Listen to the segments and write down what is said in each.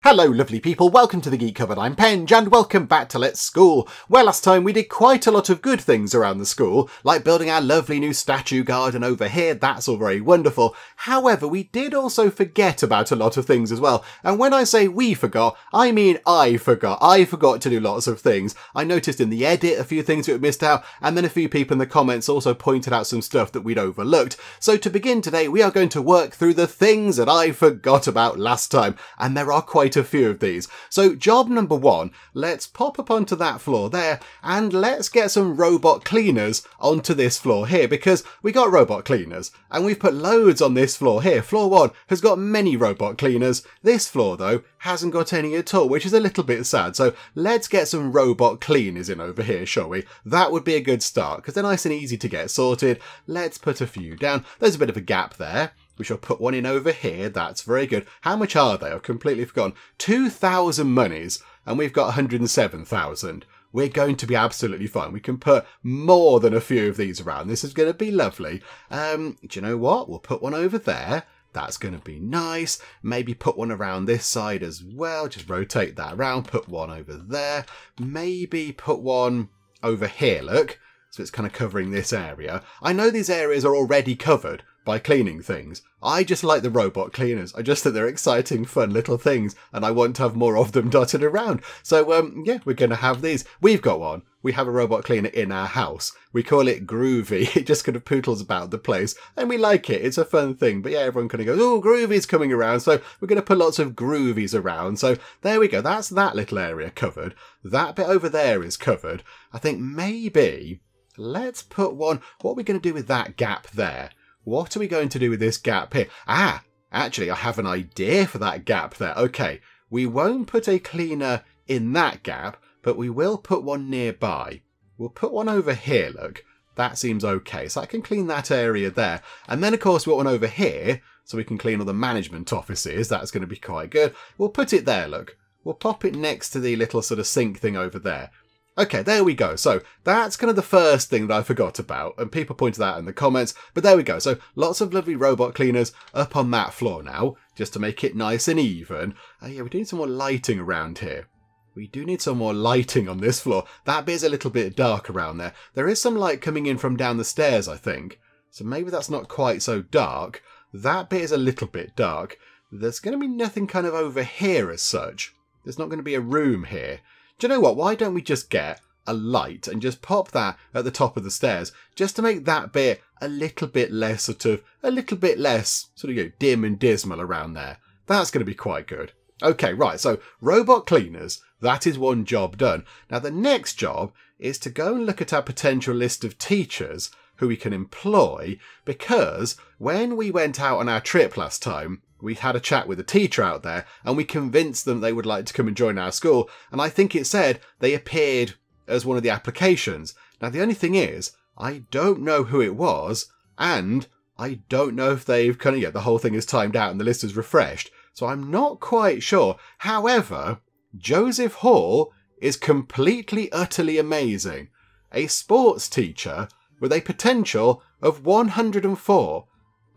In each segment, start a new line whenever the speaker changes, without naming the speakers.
Hello lovely people, welcome to the Geek Cupboard, I'm Penge and welcome back to Let's School, where last time we did quite a lot of good things around the school, like building our lovely new statue garden over here, that's all very wonderful. However, we did also forget about a lot of things as well, and when I say we forgot, I mean I forgot. I forgot to do lots of things. I noticed in the edit a few things that we missed out, and then a few people in the comments also pointed out some stuff that we'd overlooked. So to begin today, we are going to work through the things that I forgot about last time, and there are quite a few of these. So job number one, let's pop up onto that floor there and let's get some robot cleaners onto this floor here, because we got robot cleaners and we've put loads on this floor here. Floor one has got many robot cleaners. This floor though hasn't got any at all, which is a little bit sad. So let's get some robot cleaners in over here, shall we? That would be a good start because they're nice and easy to get sorted. Let's put a few down. There's a bit of a gap there. We shall put one in over here. That's very good. How much are they? I've completely forgotten. 2,000 monies, and we've got 107,000. We're going to be absolutely fine. We can put more than a few of these around. This is going to be lovely. Do you know what? We'll put one over there. That's going to be nice. Maybe put one around this side as well. Just rotate that around. Put one over there. Maybe put one over here, look. So it's kind of covering this area. I know these areas are already covered by cleaning things. I just like the robot cleaners. I just think they're exciting, fun little things, and I want to have more of them dotted around. So, yeah, we're going to have these. We've got one. We have a robot cleaner in our house. We call it Groovy. It just kind of poodles about the place, and we like it. It's a fun thing. But yeah, everyone kind of goes, oh, Groovy's coming around. So we're going to put lots of Groovies around. So there we go. That's that little area covered. That bit over there is covered. I think maybe let's put one. What are we going to do with that gap there? What are we going to do with this gap here? Ah, actually, I have an idea for that gap there. Okay, we won't put a cleaner in that gap, but we will put one nearby. We'll put one over here, look. That seems okay. So I can clean that area there. And then, of course, we want one over here, so we can clean all the management offices. That's going to be quite good. We'll put it there, look. We'll pop it next to the little sort of sink thing over there. Okay, there we go. So that's kind of the first thing that I forgot about, and people pointed that out in the comments, but there we go. So lots of lovely robot cleaners up on that floor now, just to make it nice and even. Yeah, we do need some more lighting around here. We do need some more lighting on this floor. That bit's a little bit dark around there. There is some light coming in from down the stairs, I think. So maybe that's not quite so dark. That bit is a little bit dark. There's going to be nothing kind of over here as such. There's not going to be a room here. Do you know what? Why don't we just get a light and just pop that at the top of the stairs just to make that bit a little bit less sort of dim and dismal around there. That's going to be quite good. Okay, right. So robot cleaners, that is one job done. Now the next job is to go and look at our potential list of teachers who we can employ, because when we went out on our trip last time, we had a chat with a teacher out there and we convinced them they would like to come and join our school. And I think it said they appeared as one of the applications. Now, the only thing is, I don't know who it was, and I don't know if they've kind of, yeah, the whole thing is timed out and the list is refreshed. So I'm not quite sure. However, Joseph Hall is completely, utterly amazing. A sports teacher with a potential of 104.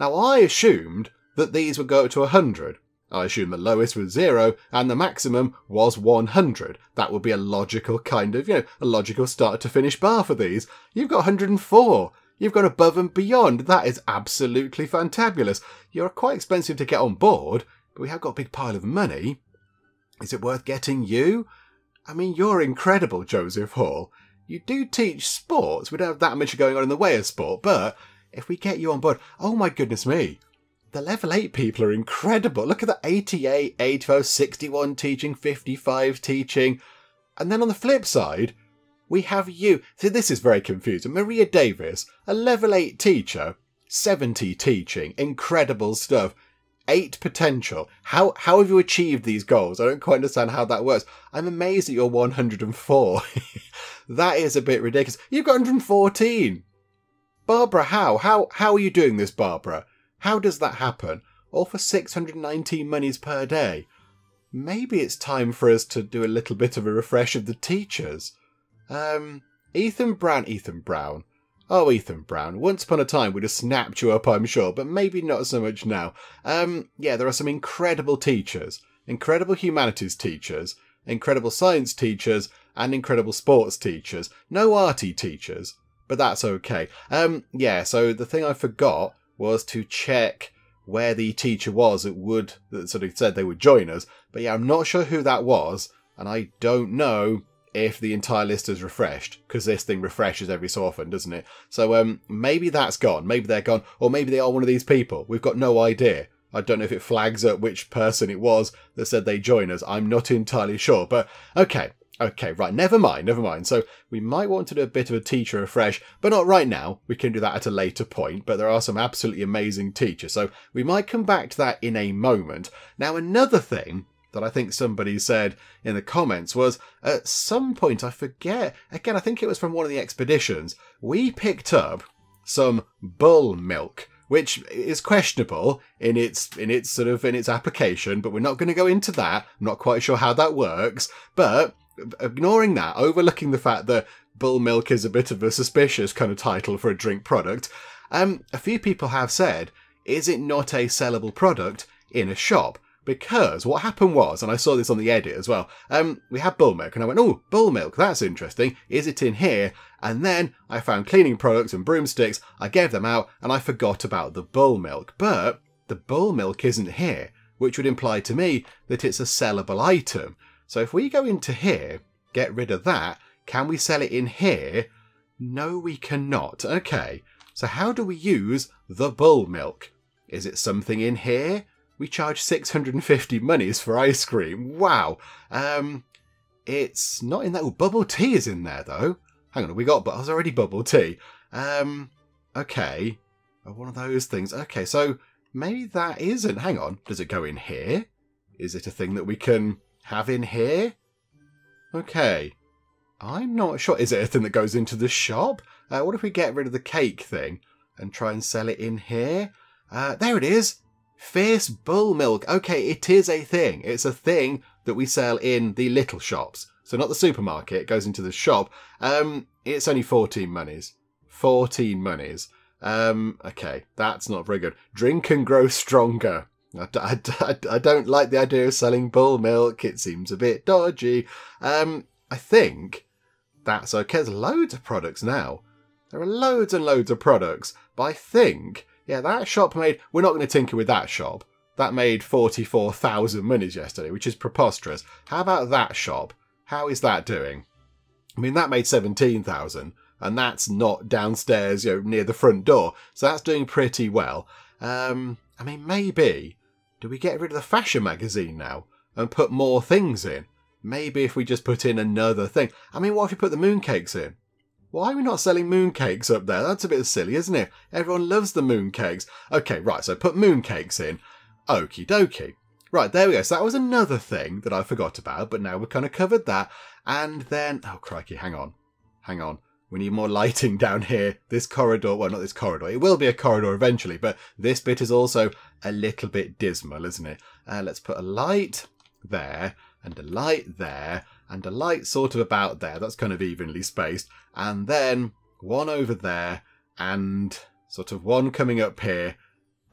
Now, I assumed that these would go up to 100. I assume the lowest was 0 and the maximum was 100. That would be a logical kind of, a logical start to finish bar for these. You've got 104. You've gone above and beyond. That is absolutely fantabulous. You're quite expensive to get on board, but we have got a big pile of money. Is it worth getting you? I mean, you're incredible, Joseph Hall. You do teach sports. We don't have that much going on in the way of sport, but if we get you on board, oh my goodness me. The level 8 people are incredible. Look at that, 88, 85, 61 teaching, 55 teaching. And then on the flip side, we have you. See, this is very confusing. Maria Davis, a level 8 teacher, 70 teaching, incredible stuff. 8 potential. How have you achieved these goals? I don't quite understand how that works. I'm amazed that you're 104. That is a bit ridiculous. You've got 114. Barbara, how are you doing this, Barbara? How does that happen? All for 619 monies per day. Maybe it's time for us to do a little bit of a refresh of the teachers. Ethan Brown. Oh, Ethan Brown. Once upon a time we'd have snapped you up, I'm sure, but maybe not so much now. Yeah, there are some incredible teachers. incredible humanities teachers, incredible science teachers, and incredible sports teachers. No arty teachers, but that's okay. Yeah, so the thing I forgot was to check where the teacher was that sort of said they would join us. But yeah, I'm not sure who that was, and I don't know if the entire list is refreshed, because this thing refreshes every so often, doesn't it? So maybe that's gone, maybe they're gone, or maybe they are one of these people. We've got no idea. I don't know if it flags up which person it was that said they join us. I'm not entirely sure, but okay, right, never mind. So we might want to do a bit of a teacher refresh, but not right now. We can do that at a later point, but there are some absolutely amazing teachers, so we might come back to that in a moment. Now, another thing that I think somebody said in the comments was, at some point, I forget, again, I think it was from one of the expeditions, we picked up some bull milk, which is questionable in its application, but we're not going to go into that. I'm not quite sure how that works, but ignoring that, overlooking the fact that bull milk is a bit of a suspicious kind of title for a drink product, a few people have said, is it not a sellable product in a shop? Because what happened was, and I saw this on the edit as well, we had bull milk, and I went, oh, bull milk, that's interesting. Is it in here? And then I found cleaning products and broomsticks, I gave them out, and I forgot about the bull milk. But the bull milk isn't here, which would imply to me that it's a sellable item. So if we go into here, get rid of that, can we sell it in here? No, we cannot. Okay, so how do we use the bull milk? Is it something in here? We charge 650 monies for ice cream. Wow. It's not in that. Oh, bubble tea is in there, though. Hang on, there's already bubble tea. Okay. One of those things. Okay, so maybe that isn't. Hang on. Does it go in here? Is it a thing that we can have in here? Okay. I'm not sure. Is it a thing that goes into the shop? What if we get rid of the cake thing and try and sell it in here? There it is. Fierce bull milk. Okay, it is a thing. It's a thing that we sell in the little shops. So not the supermarket, it goes into the shop. It's only 14 monies. 14 monies. Okay, that's not very good. Drink and grow stronger. I don't like the idea of selling bull milk. It seems a bit dodgy. I think that's okay. There's loads of products now. There are loads and loads of products. But I think, yeah, that shop made... We're not going to tinker with that shop. That made 44,000 monies yesterday, which is preposterous. How about that shop? How is that doing? I mean, that made 17,000, and that's not downstairs, near the front door. So that's doing pretty well. I mean, maybe... Do we get rid of the fashion magazine now and put more things in? Maybe if we just put in another thing. I mean, what if we put the mooncakes in? Why are we not selling mooncakes up there? That's a bit silly, isn't it? Everyone loves the mooncakes. Okay, right, so put mooncakes in. Okie dokie. Right, there we go. So that was another thing that I forgot about, but now we've kind of covered that. And then... Oh, crikey, hang on. We need more lighting down here. This corridor... Well, not this corridor. It will be a corridor eventually, but this bit is also a little bit dismal, isn't it? Let's put a light there, and a light there, and a light sort of about there. That's kind of evenly spaced. And then one over there, and sort of one coming up here,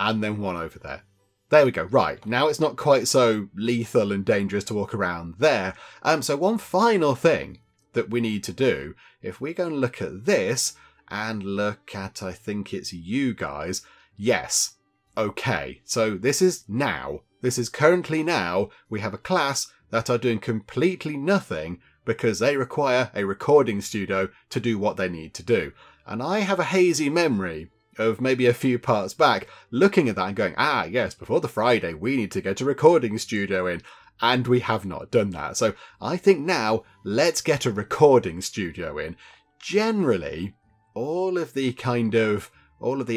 and then one over there. There we go. Right, now it's not quite so lethal and dangerous to walk around there. So one final thing that we need to do, if we go and look at this, and look at, I think it's you guys. Yes. Okay, so this is now. This is currently now. We have a class that are doing completely nothing because they require a recording studio to do what they need to do. And I have a hazy memory of maybe a few parts back looking at that and going, ah, yes, before the Friday, we need to get a recording studio in. And we have not done that. So I think now, let's get a recording studio in. Generally, all of the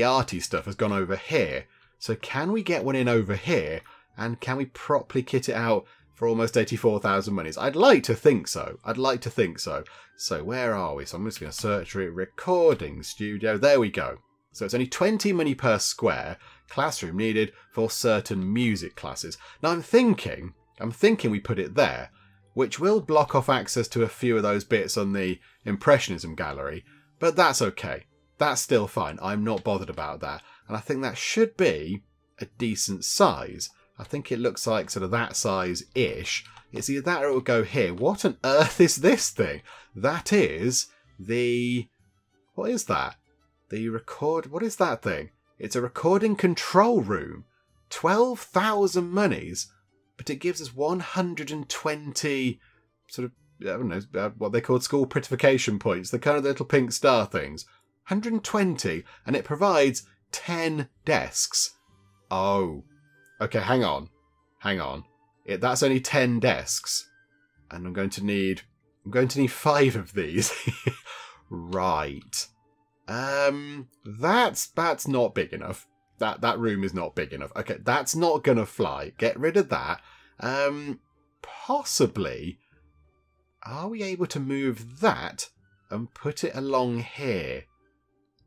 arty stuff has gone over here. So can we get one in over here? And can we properly kit it out for almost 84,000 monies? I'd like to think so. So where are we? So I'm just going to search for it. Recording studio. There we go. So it's only 20 money per square. Classroom needed for certain music classes. Now I'm thinking we put it there, which will block off access to a few of those bits on the Impressionism gallery. But that's okay. That's still fine. I'm not bothered about that. And I think that should be a decent size. I think it looks like sort of that size-ish. It's either that or it will go here. What on earth is this thing? That is the... What is that? The record... What is that thing? It's a recording control room. 12,000 monies. But it gives us 120 sort of, I don't know, what they call school prettification points. The kind of little pink star things. 120. And it provides 10 desks. Oh. Okay, hang on. Hang on. That's only 10 desks. And I'm going to need 5 of these. Right. That's not big enough. That room is not big enough. Okay, that's not gonna fly. Get rid of that. Possibly, are we able to move that and put it along here?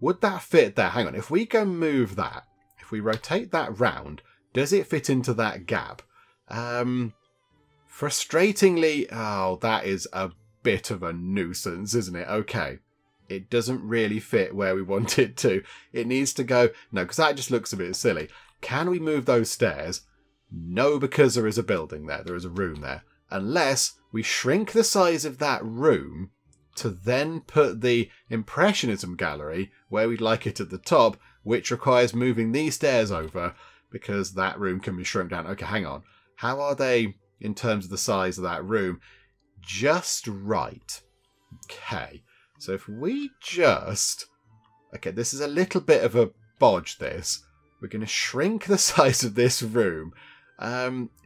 Would that fit there? Hang on, if we go move that, if we rotate that round, does it fit into that gap? Frustratingly, oh, that is a bit of a nuisance, isn't it? Okay. It doesn't really fit where we want it to. It needs to go... No, because that just looks a bit silly. Can we move those stairs? No, because there is a building there. There is a room there. Unless we shrink the size of that room to then put the Impressionism gallery where we'd like it at the top, which requires moving these stairs over because that room can be shrunk down. Okay, hang on. How are they in terms of the size of that room? Just right. Okay. So if we just... Okay, this is a little bit of a bodge, this. We're going to shrink the size of this room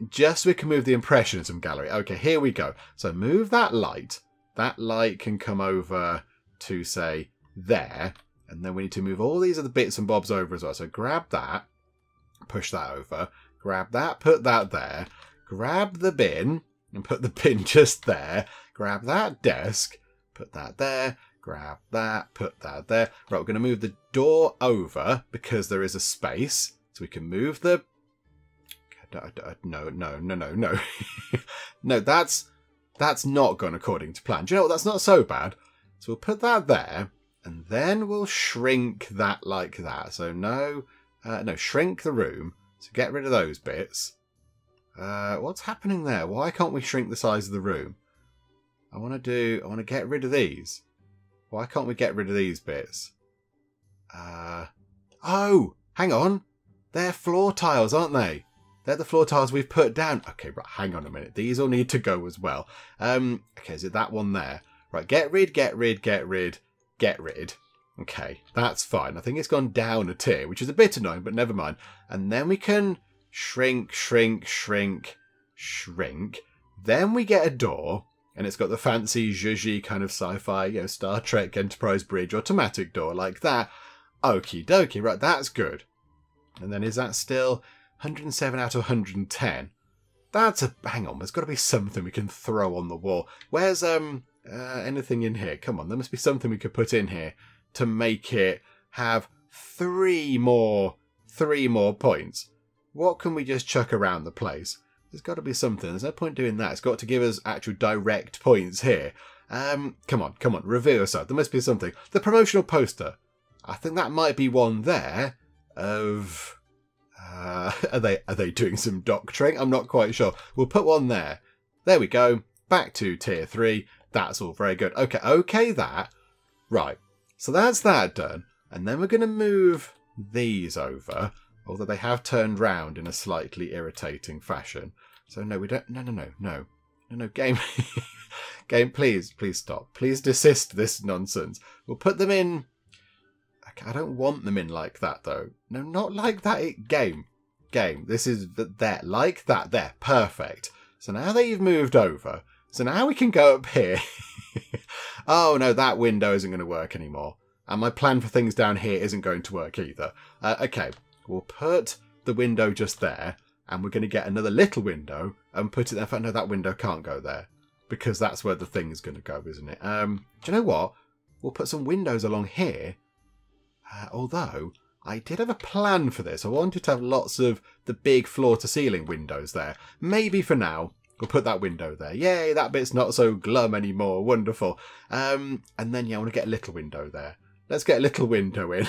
just so we can move the Impressionism gallery. Okay, here we go. So move that light. That light can come over to, say, there. And then we need to move all these other bits and bobs over as well. So grab that. Push that over. Grab that. Put that there. Grab the bin. And put the bin just there. Grab that desk. Put that there. Grab that, put that there. Right, we're going to move the door over because there is a space. So we can move the... No. No, that's not gone according to plan. Do you know what? That's not so bad. So we'll put that there. And then we'll shrink that like that. So no, shrink the room. So get rid of those bits. What's happening there? Why can't we shrink the size of the room? I want to get rid of these. Why can't we get rid of these bits? Oh, hang on. They're floor tiles, aren't they? They're the floor tiles we've put down. Okay, right, hang on a minute. These all need to go as well. Okay, is it that one there? Right, get rid. Okay, that's fine. I think it's gone down a tier, which is a bit annoying, but never mind. And then we can shrink. Then we get a door. And it's got the fancy zhuzhy kind of sci-fi, Star Trek Enterprise Bridge automatic door like that. Okie dokie, right, that's good. And then is that still 107 out of 110? That's a... Hang on, there's got to be something we can throw on the wall. Where's anything in here? Come on, there must be something we could put in here to make it have three more points. What can we just chuck around the place? There's got to be something. There's no point doing that. It's got to give us actual direct points here. Come on. Reveal yourself. There must be something. The promotional poster. I think that might be one there of... Are they doing some doctoring? I'm not quite sure. We'll put one there. There we go. Back to tier 3. That's all very good. Okay, that. Right. So that's that done. And then we're going to move these over. Although they have turned round in a slightly irritating fashion. So no, we don't... No, game. Game, please stop. Please desist this nonsense. We'll put them in... Okay, I don't want them in like that, though. No, not like that. Game. This is there. Like that. There. Perfect. So now they've moved over. So now we can go up here. Oh, no, that window isn't going to work anymore. And my plan for things down here isn't going to work either. Okay. We'll put the window just there, and we're going to get another little window and put it there. In fact, no, that window can't go there because that's where the thing is going to go, isn't it? Do you know what? We'll put some windows along here. Although, I did have a plan for this. I wanted to have lots of the big floor-to-ceiling windows there. Maybe for now, we'll put that window there. Yay, that bit's not so glum anymore. Wonderful. And then, I want to get a little window there. Let's get a little window in.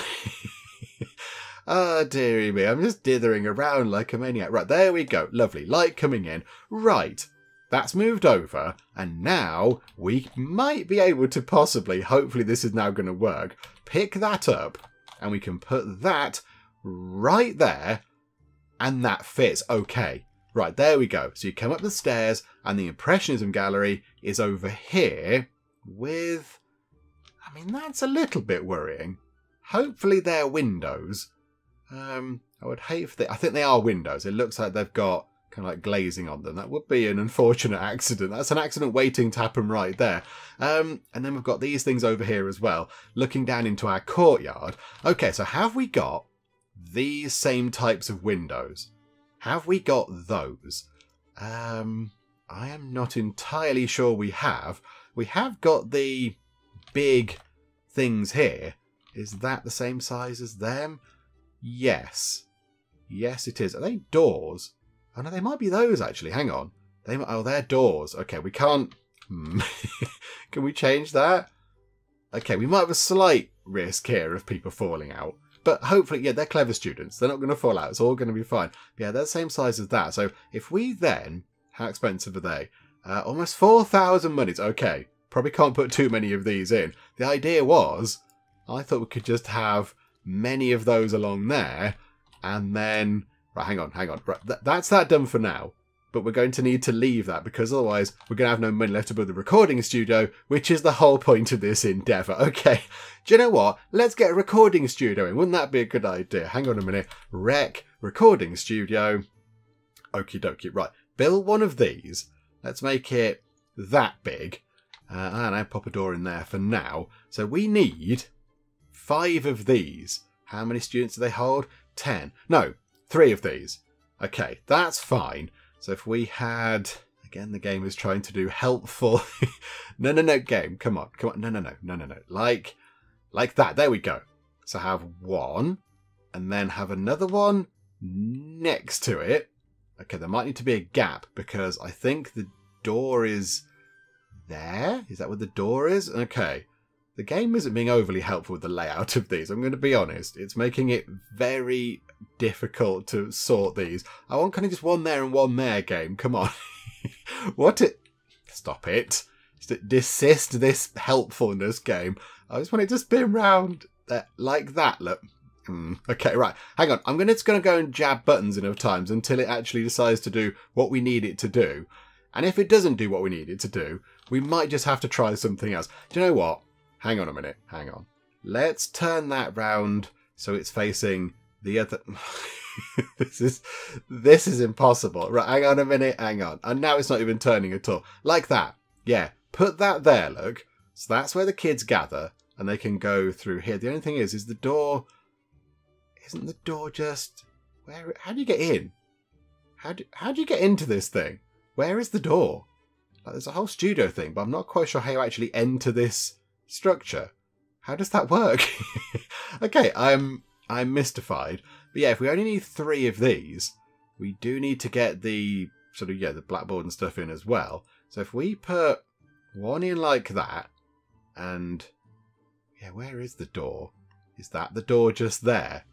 Oh, dearie me. I'm just dithering around like a maniac. Right, there we go. Lovely. Light coming in. Right. That's moved over. And now we might be able to possibly, hopefully this is now going to work, pick that up. And we can put that right there. And that fits. Okay. Right, there we go. So you come up the stairs and the Impressionism Gallery is over here with... I mean, that's a little bit worrying. Hopefully they're windows. I would hate for I think they are windows. It looks like they've got kind of like glazing on them. That would be an unfortunate accident. That's an accident waiting to happen right there. And then we've got these things over here as well, looking down into our courtyard. Okay, so have we got these same types of windows? Have we got those? I am not entirely sure we have. We have got the big things here. Is that the same size as them? Yes. Yes, it is. Are they doors? Oh, no, they might be those, actually. Hang on. Oh, they're doors. Okay, we can't... Can we change that? Okay, we might have a slight risk here of people falling out. But hopefully, yeah, they're clever students. They're not going to fall out. It's all going to be fine. But yeah, they're the same size as that. So if we then... How expensive are they? Almost 4,000 monies. Okay. Probably can't put too many of these in. The idea was, I thought we could just have many of those along there, and then... Right, hang on. Right, that's that done for now. But we're going to need to leave that, because otherwise we're going to have no money left to build the recording studio, which is the whole point of this endeavour. Okay, do you know what? Let's get a recording studio in. Wouldn't that be a good idea? Hang on a minute. Rec, recording studio. Okie dokie. Right, build one of these. Let's make it that big. And I pop a door in there for now. So we need 5 of these. How many students do they hold? 10. No, 3 of these. Okay, that's fine. So if we had... Again, the game is trying to do helpful... No, game. Come on. No. Like that. There we go. So have 1. And then have another one next to it. Okay, there might need to be a gap, because I think the door is... There? Is that where the door is? Okay. The game isn't being overly helpful with the layout of these. I'm going to be honest. It's making it very difficult to sort these. I want kind of just one there and one there, game. Come on. Stop it. Desist this helpfulness, game. I just want it to spin round like that. Look. Okay, right. Hang on. I'm just going to go and jab buttons enough times until it actually decides to do what we need it to do. And if it doesn't do what we need it to do, we might just have to try something else. Do you know what? Hang on a minute. Hang on. Let's turn that round so it's facing the other... This is impossible. Right, hang on a minute. Hang on. And now it's not even turning at all. Like that. Yeah. Put that there, look. So that's where the kids gather and they can go through here. The only thing is the door... Isn't the door just... Where? How do you get in? How do you get into this thing? Where is the door? Like, there's a whole studio thing, but I'm not quite sure how you actually enter this structure. How does that work? Okay, I'm mystified. But yeah, if we only need 3 of these, we do need to get the sort of, the blackboard and stuff in as well. So if we put one in like that, and yeah, where is the door? Is that the door just there?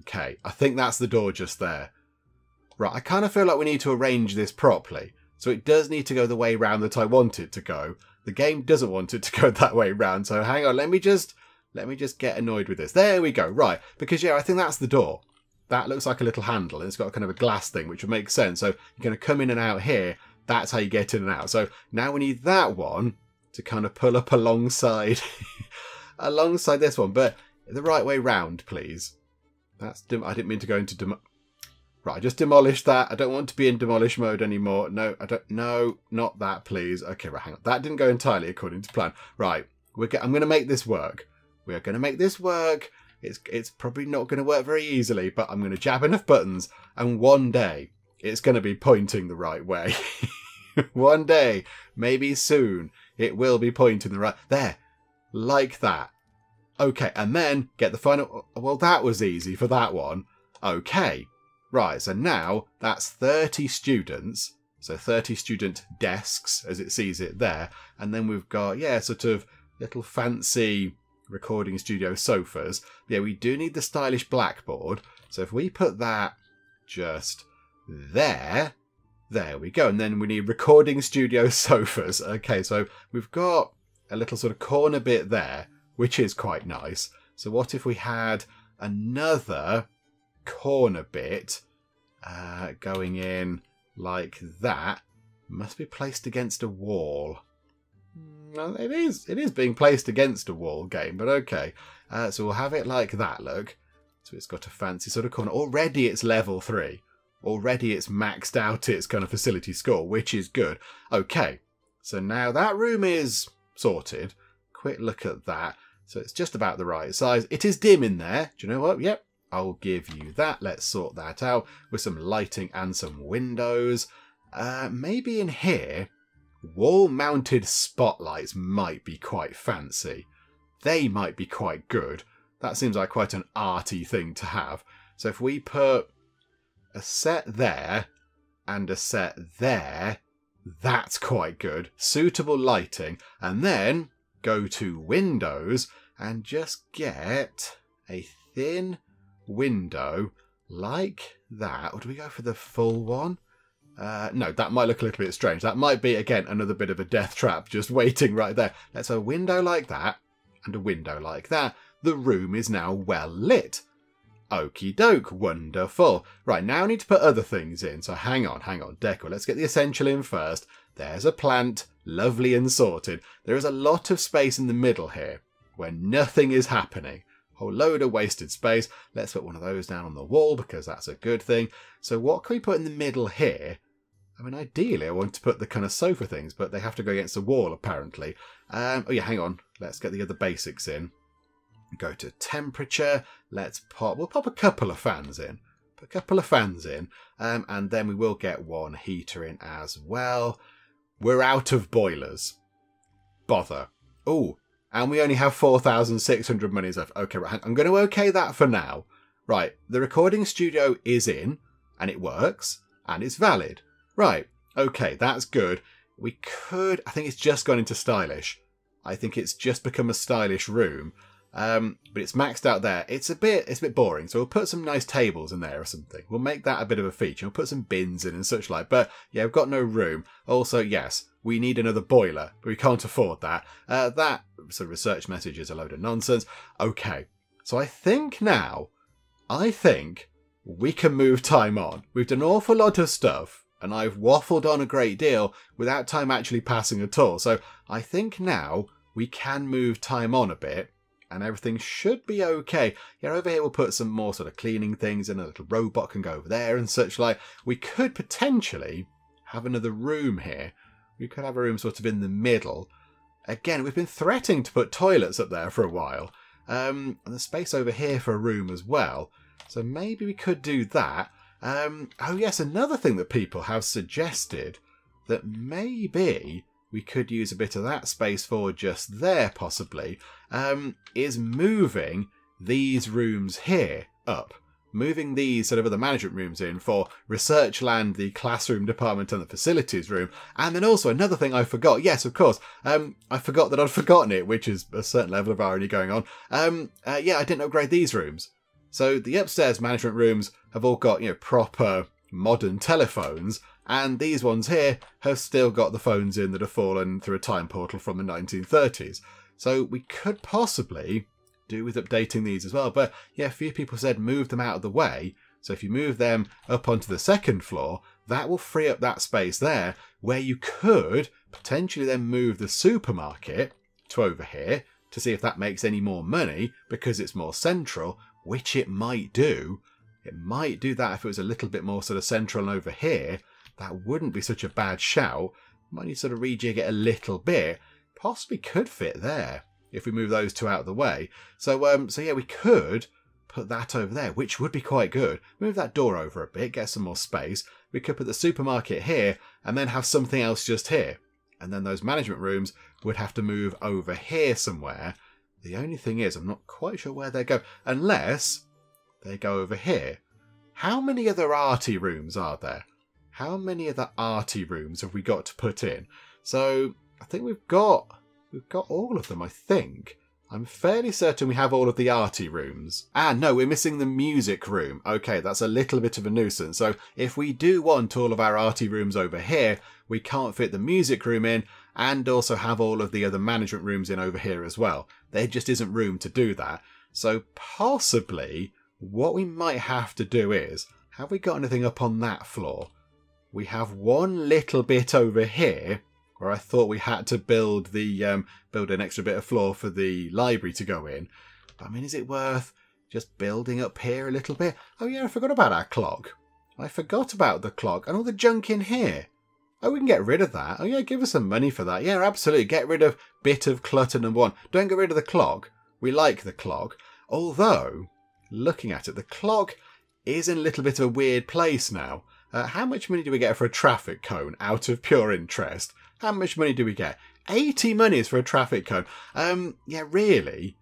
Okay, I think that's the door just there. Right, I kind of feel like we need to arrange this properly. So it does need to go the way round that I want it to go. The game doesn't want it to go that way round. So hang on, let me just get annoyed with this. There we go. Right, because yeah, I think that's the door. That looks like a little handle, and it's got kind of a glass thing, which would make sense. So you're going to come in and out here. That's how you get in and out. So now we need that one to kind of pull up alongside alongside this one, but the right way round, please. I didn't mean to go into right, I just demolished that. I don't want to be in demolish mode anymore. No, I don't. No, not that, please. Okay, right, hang on. That didn't go entirely according to plan. Right, I'm going to make this work. We are going to make this work. It's probably not going to work very easily, but I'm going to jab enough buttons, and one day it's going to be pointing the right way. One day, maybe soon, it will be pointing the right... There, like that. Okay, and then get the final... Well, that was easy for that one. Okay. Right, so now that's 30 students. So 30 student desks, as it sees it there. And then we've got, sort of little fancy recording studio sofas. Yeah, we do need the stylish blackboard. So if we put that just there we go. And then we need recording studio sofas. Okay, so we've got a little sort of corner bit there, which is quite nice. So what if we had another corner bit going in like that? Must be placed against a wall. Well, it is being placed against a wall, game, but okay. So we'll have it like that, look. So it's got a fancy sort of corner. Already it's level 3. Already it's maxed out its kind of facility score, which is good. Okay, so now that room is sorted. Quick look at that. So it's just about the right size. It is dim in there. Do you know what? Yep, I'll give you that. Let's sort that out with some lighting and some windows. Maybe in here, wall-mounted spotlights might be quite fancy. They might be quite good. That seems like quite an arty thing to have. So if we put a set there and a set there, that's quite good. Suitable lighting. And then go to windows and just get a thin window like that. Or do we go for the full one? No, that might look a little bit strange. That might be, again, another bit of a death trap just waiting right there. Let's have a window like that and a window like that. The room is now well lit. Okie doke, wonderful. Right, now I need to put other things in. So hang on, decor. Let's get the essential in first. There's a plant, lovely and sorted. There is a lot of space in the middle here where nothing is happening. Whole load of wasted space. Let's put one of those down on the wall because that's a good thing. So what can we put in the middle here? I mean, ideally I want to put the kind of sofa things, but they have to go against the wall apparently. Oh yeah, hang on. Let's get the other basics in. Go to temperature. We'll pop a couple of fans in. And then we will get one heater in as well. We're out of boilers. Bother. Oh, and we only have 4,600 monies left. Okay, right, I'm going to okay that for now. Right, the recording studio is in, and it works, and it's valid. Right, okay, that's good. We could, I think it's just gone into stylish. I think it's just become a stylish room. But it's maxed out there. It's a bit boring, so we'll put some nice tables in there or something. We'll make that a bit of a feature. We'll put some bins in and such like. But yeah, we've got no room. Also, yes, we need another boiler, but we can't afford that. That sort of research message is a load of nonsense. Okay, so I think we can move time on. We've done an awful lot of stuff, and I've waffled on a great deal without time actually passing at all. So I think now we can move time on a bit. And everything should be okay. Yeah, over here we'll put some more sort of cleaning things in. A little robot can go over there and such like. We could potentially have another room here. We could have a room sort of in the middle. Again, we've been threatening to put toilets up there for a while. And there's space over here for a room as well. So maybe we could do that. Oh yes, another thing that people have suggested that maybe we could use a bit of that space for just there, possibly, is moving these rooms here up. Moving these sort of other management rooms in for research land, the classroom department and the facilities room. And then also another thing I forgot. Yes, of course. I forgot that I'd forgotten it, which is a certain level of irony going on. Yeah, I didn't upgrade these rooms. So the upstairs management rooms have all got, proper modern telephones. And these ones here have still got the phones in that have fallen through a time portal from the 1930s. So we could possibly do with updating these as well. But yeah, a few people said move them out of the way. So if you move them up onto the second floor, that will free up that space there where you could potentially then move the supermarket to over here to see if that makes any more money because it's more central, which it might do. It might do that if it was a little bit more sort of central and over here. That wouldn't be such a bad shout. Might need to sort of rejig it a little bit. Possibly could fit there if we move those two out of the way. So yeah, we could put that over there, which would be quite good. Move that door over a bit, get some more space. We could put the supermarket here and then have something else just here. And then those management rooms would have to move over here somewhere. The only thing is, I'm not quite sure where they go, unless they go over here. How many other arty rooms are there? How many other arty rooms have we got to put in? So I think we've got all of them, I think. I'm fairly certain we have all of the arty rooms. Ah, no, we're missing the music room. Okay, that's a little bit of a nuisance. So if we do want all of our arty rooms over here, we can't fit the music room in and also have all of the other management rooms in over here as well. There just isn't room to do that. So possibly what we might have to do is, have we got anything up on that floor? We have one little bit over here where I thought we had to build the build an extra bit of floor for the library to go in. But I mean, is it worth just building up here a little bit? Oh yeah, I forgot about our clock. I forgot about the clock and all the junk in here. Oh, we can get rid of that. Oh yeah, give us some money for that. Yeah, absolutely. Get rid of bit of clutter number 1. Don't get rid of the clock. We like the clock. Although, looking at it, the clock is in a little bit of a weird place now. How much money do we get for a traffic cone out of pure interest? How much money do we get? 80 monies for a traffic cone. Yeah, really,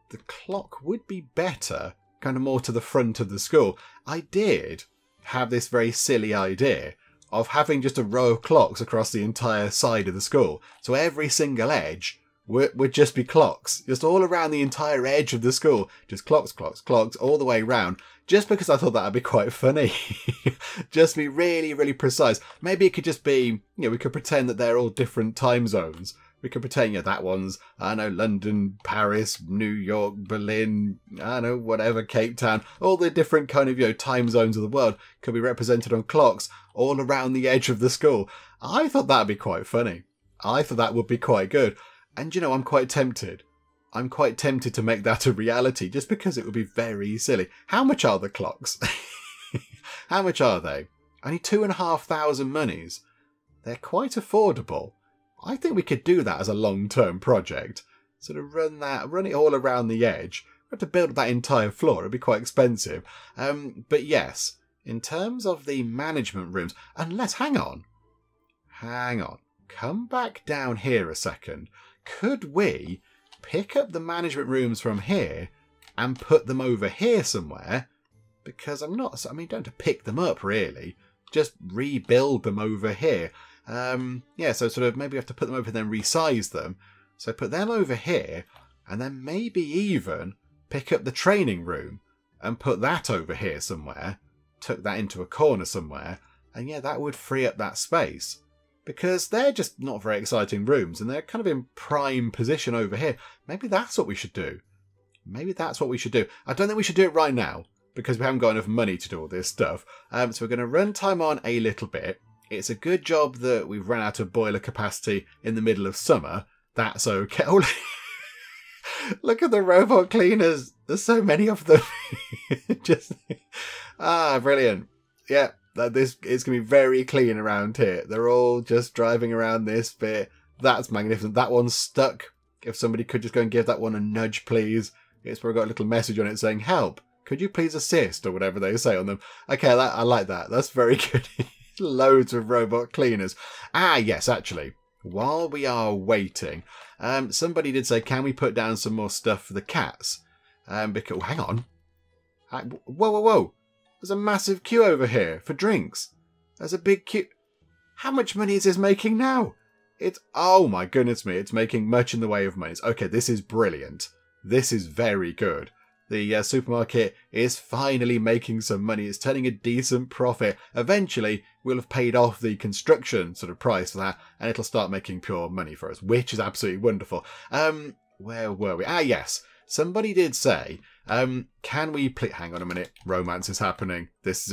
the clock would be better, kind of more to the front of the school. I did have this very silly idea of having just a row of clocks across the entire side of the school. So every single edge would just be clocks, just all around the entire edge of the school. Just clocks, clocks, clocks, all the way around. Just because I thought that would be quite funny. Just be really, really precise. Maybe it could just be, we could pretend that they're all different time zones. We could pretend, that one's, I don't know, London, Paris, New York, Berlin, I don't know, whatever, Cape Town. All the different kind of, time zones of the world could be represented on clocks all around the edge of the school. I thought that would be quite funny. I thought that would be quite good. And, I'm quite tempted. I'm quite tempted to make that a reality just because it would be very silly. How much are the clocks? How much are they? Only 2,500 monies. They're quite affordable. I think we could do that as a long-term project. Sort of run it all around the edge. We have to build that entire floor. It'd be quite expensive. But yes, in terms of the management rooms, hang on. Come back down here a second. Could we pick up the management rooms from here and put them over here somewhere? Because don't have to pick them up really. Just rebuild them over here. So sort of maybe we have to put them over and then resize them. So put them over here and then maybe even pick up the training room and put that over here somewhere. Tuck that into a corner somewhere. And yeah, that would free up that space. Because they're just not very exciting rooms and they're kind of in prime position over here. Maybe that's what we should do. I don't think we should do it right now because we haven't got enough money to do all this stuff. So we're going to run time on a little bit. It's a good job that we've run out of boiler capacity in the middle of summer. That's okay. Oh, look at the robot cleaners. There's so many of them. Brilliant. Yeah. It's going to be very clean around here. They're all just driving around this bit. That's magnificent. That one's stuck. If somebody could just go and give that one a nudge, please. It's probably got a little message on it saying, help. Could you please assist? Or whatever they say on them. Okay, I like that. That's very good. Loads of robot cleaners. Yes, actually. While we are waiting, somebody did say, can we put down some more stuff for the cats? Because, hang on. Whoa. There's a massive queue over here for drinks. There's a big queue. How much money is this making now? Oh my goodness me, it's making much in the way of money. Okay, this is brilliant. This is very good. The supermarket is finally making some money. It's turning a decent profit. Eventually, we'll have paid off the construction sort of price for that, and it'll start making pure money for us, which is absolutely wonderful. Where were we? Yes. Somebody did say, can we please... Hang on a minute. Romance is happening. This is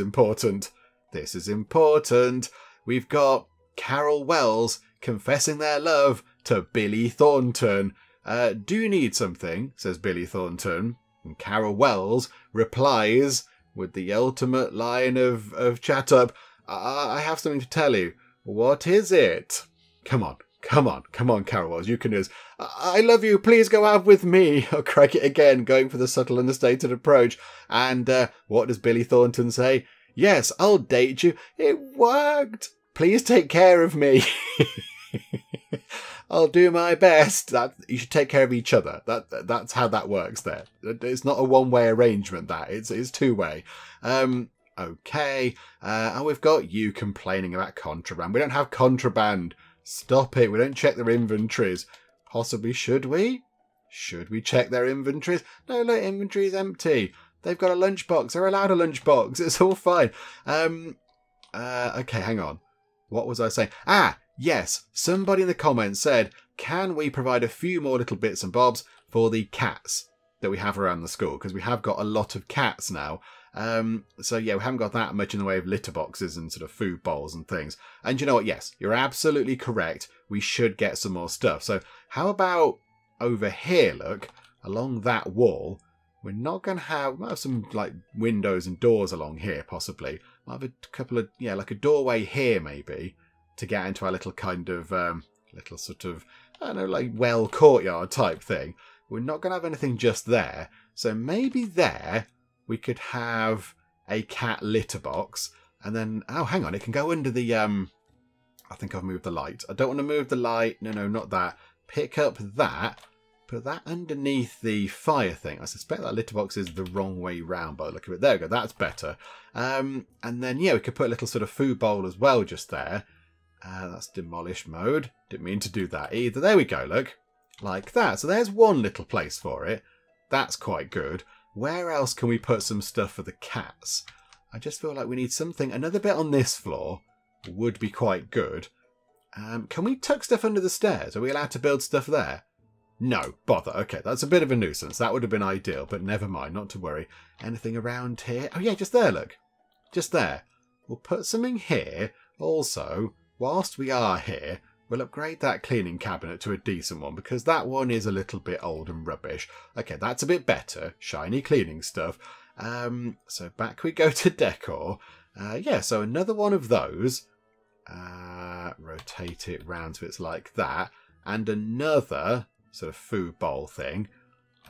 important. We've got Carol Wells confessing their love to Billy Thornton. Do you need something? Says Billy Thornton. And Carol Wells replies with the ultimate line of chat up. I have something to tell you. What is it? Come on, Carol Wells, you can do this. I love you, please go out with me. I'll crack it again, going for the subtle understated approach. And what does Billy Thornton say? Yes, I'll date you. It worked. Please take care of me. I'll do my best. You should take care of each other. That's how that works there. It's not a one-way arrangement, that. It's two-way. Okay. And we've got you complaining about contraband. We don't have contraband. Stop it. We don't check their inventories. Possibly should we? Should we check their inventories? No, look, inventory's empty. They've got a lunchbox. They're allowed a lunchbox. It's all fine. Okay, hang on. What was I saying? Ah, yes. Somebody in the comments said, can we provide a few more little bits and bobs for the cats that we have around the school? Because we have got a lot of cats now. So yeah, we haven't got that much in the way of litter boxes and sort of food bowls and things. And you know what? Yes, you're absolutely correct. We should get some more stuff. So how about over here, look, along that wall, we're not going to have, we might have some like windows and doors along here, possibly. Might have a couple of, yeah, like a doorway here maybe to get into our little kind of, little sort of, I don't know, like well courtyard type thing. We're not going to have anything just there. So maybe there we could have a cat litter box. And then, oh, hang on, it can go under the, I think I've moved the light. I don't want to move the light. No, not that. Pick up that. Put that underneath the fire thing. I suspect that litter box is the wrong way round by the look of it. There we go. That's better. And then, yeah, we could put a little sort of food bowl as well just there. That's demolish mode. Didn't mean to do that either. There we go, look. Like that. So there's one little place for it. That's quite good. Where else can we put some stuff for the cats? I just feel like we need something. Another bit on this floor would be quite good. Can we tuck stuff under the stairs? Are we allowed to build stuff there? No, bother. Okay, that's a bit of a nuisance. That would have been ideal, but never mind, not to worry. Anything around here? Oh yeah, just there, look. Just there. We'll put something here. Also, whilst we are here, we'll upgrade that cleaning cabinet to a decent one, because that one is a little bit old and rubbish. Okay, that's a bit better. Shiny cleaning stuff. So back we go to decor. Yeah, so another one of those. Rotate it round so it's like that. And another sort of food bowl thing.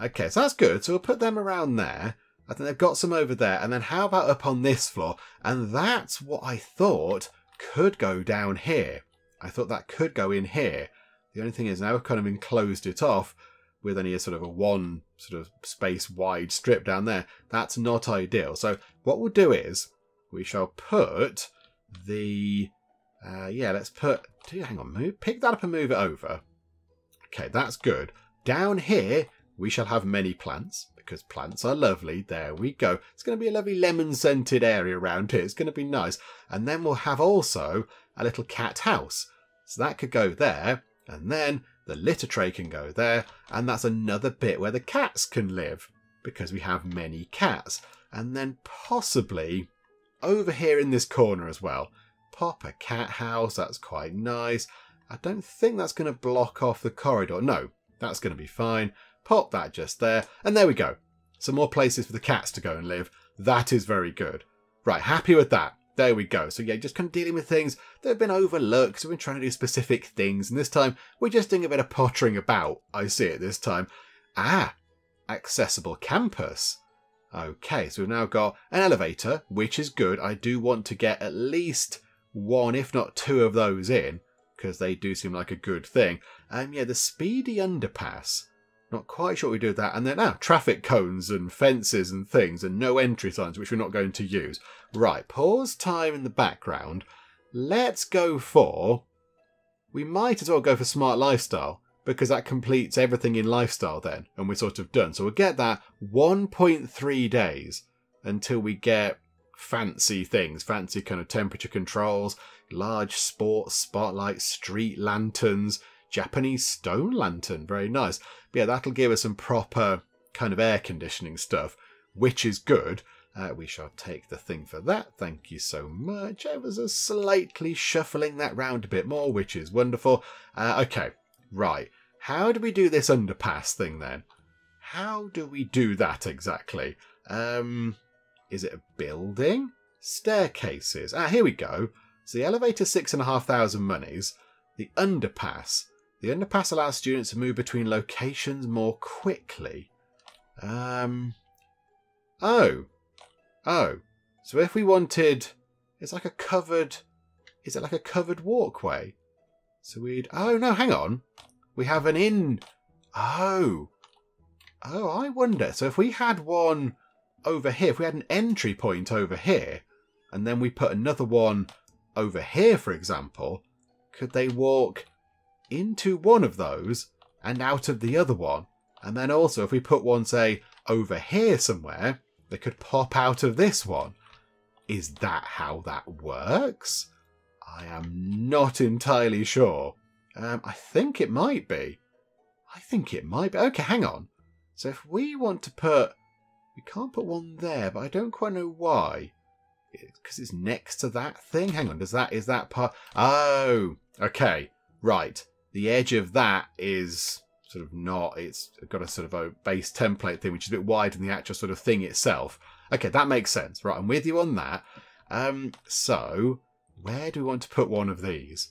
Okay, so that's good. So we'll put them around there. I think they've got some over there. And then how about up on this floor? And that's what I thought could go down here. I thought that could go in here. The only thing is now we've kind of enclosed it off with only a sort of a one sort of space wide strip down there. That's not ideal. So what we'll do is we shall put the, yeah, let's put, hang on, pick that up and move it over. Okay, that's good. Down here, we shall have many plants, because plants are lovely. There we go. It's going to be a lovely lemon-scented area around here. It's going to be nice. And then we'll have also a little cat house. So that could go there. And then the litter tray can go there. And that's another bit where the cats can live, because we have many cats. And then possibly over here in this corner as well. Pop a cat house. That's quite nice. I don't think that's going to block off the corridor. No, that's going to be fine. Pop that just there. And there we go. Some more places for the cats to go and live. That is very good. Right, happy with that. There we go. So yeah, just kind of dealing with things that have been overlooked. So we've been trying to do specific things. And this time, we're just doing a bit of pottering about. I see it this time. Ah, accessible campus. Okay, so we've now got an elevator, which is good. I do want to get at least one, if not two of those in, because they do seem like a good thing. Yeah, the speedy underpass. Not quite sure what we do with that. And then, traffic cones and fences and things and no entry signs, which we're not going to use. Right, pause time in the background. Let's go for, we might as well go for smart lifestyle, because that completes everything in lifestyle then, and we're sort of done. So we'll get that 1.3 days until we get fancy things, fancy kind of temperature controls, large sports spotlights, street lanterns, Japanese stone lantern, very nice. But yeah, that'll give us some proper kind of air conditioning stuff, which is good. We shall take the thing for that. Thank you so much. I was slightly shuffling that round a bit more, which is wonderful. Okay, right. How do we do this underpass thing then? How do we do that exactly? Is it a building? Staircases. Here we go. So the elevator, 6,500 monies. The underpass. The underpass allows students to move between locations more quickly. Oh. So if we wanted, it's like a covered, is it like a covered walkway? So we'd, oh no, hang on. We have an in, oh, I wonder. So if we had one over here, if we had an entry point over here, and then we put another one over here, for example, could they walk into one of those and out of the other one? And then also, if we put one, say, over here somewhere, they could pop out of this one. Is that how that works? I am not entirely sure. I think it might be. Okay, hang on. So if we want to put... We can't put one there, but I don't quite know why. Because it's next to that thing? Hang on, is that part... Oh, okay, right. The edge of that is sort of not... It's got a sort of a base template thing, which is a bit wider than the actual sort of thing itself. Okay, that makes sense. Right, I'm with you on that. So, where do we want to put one of these?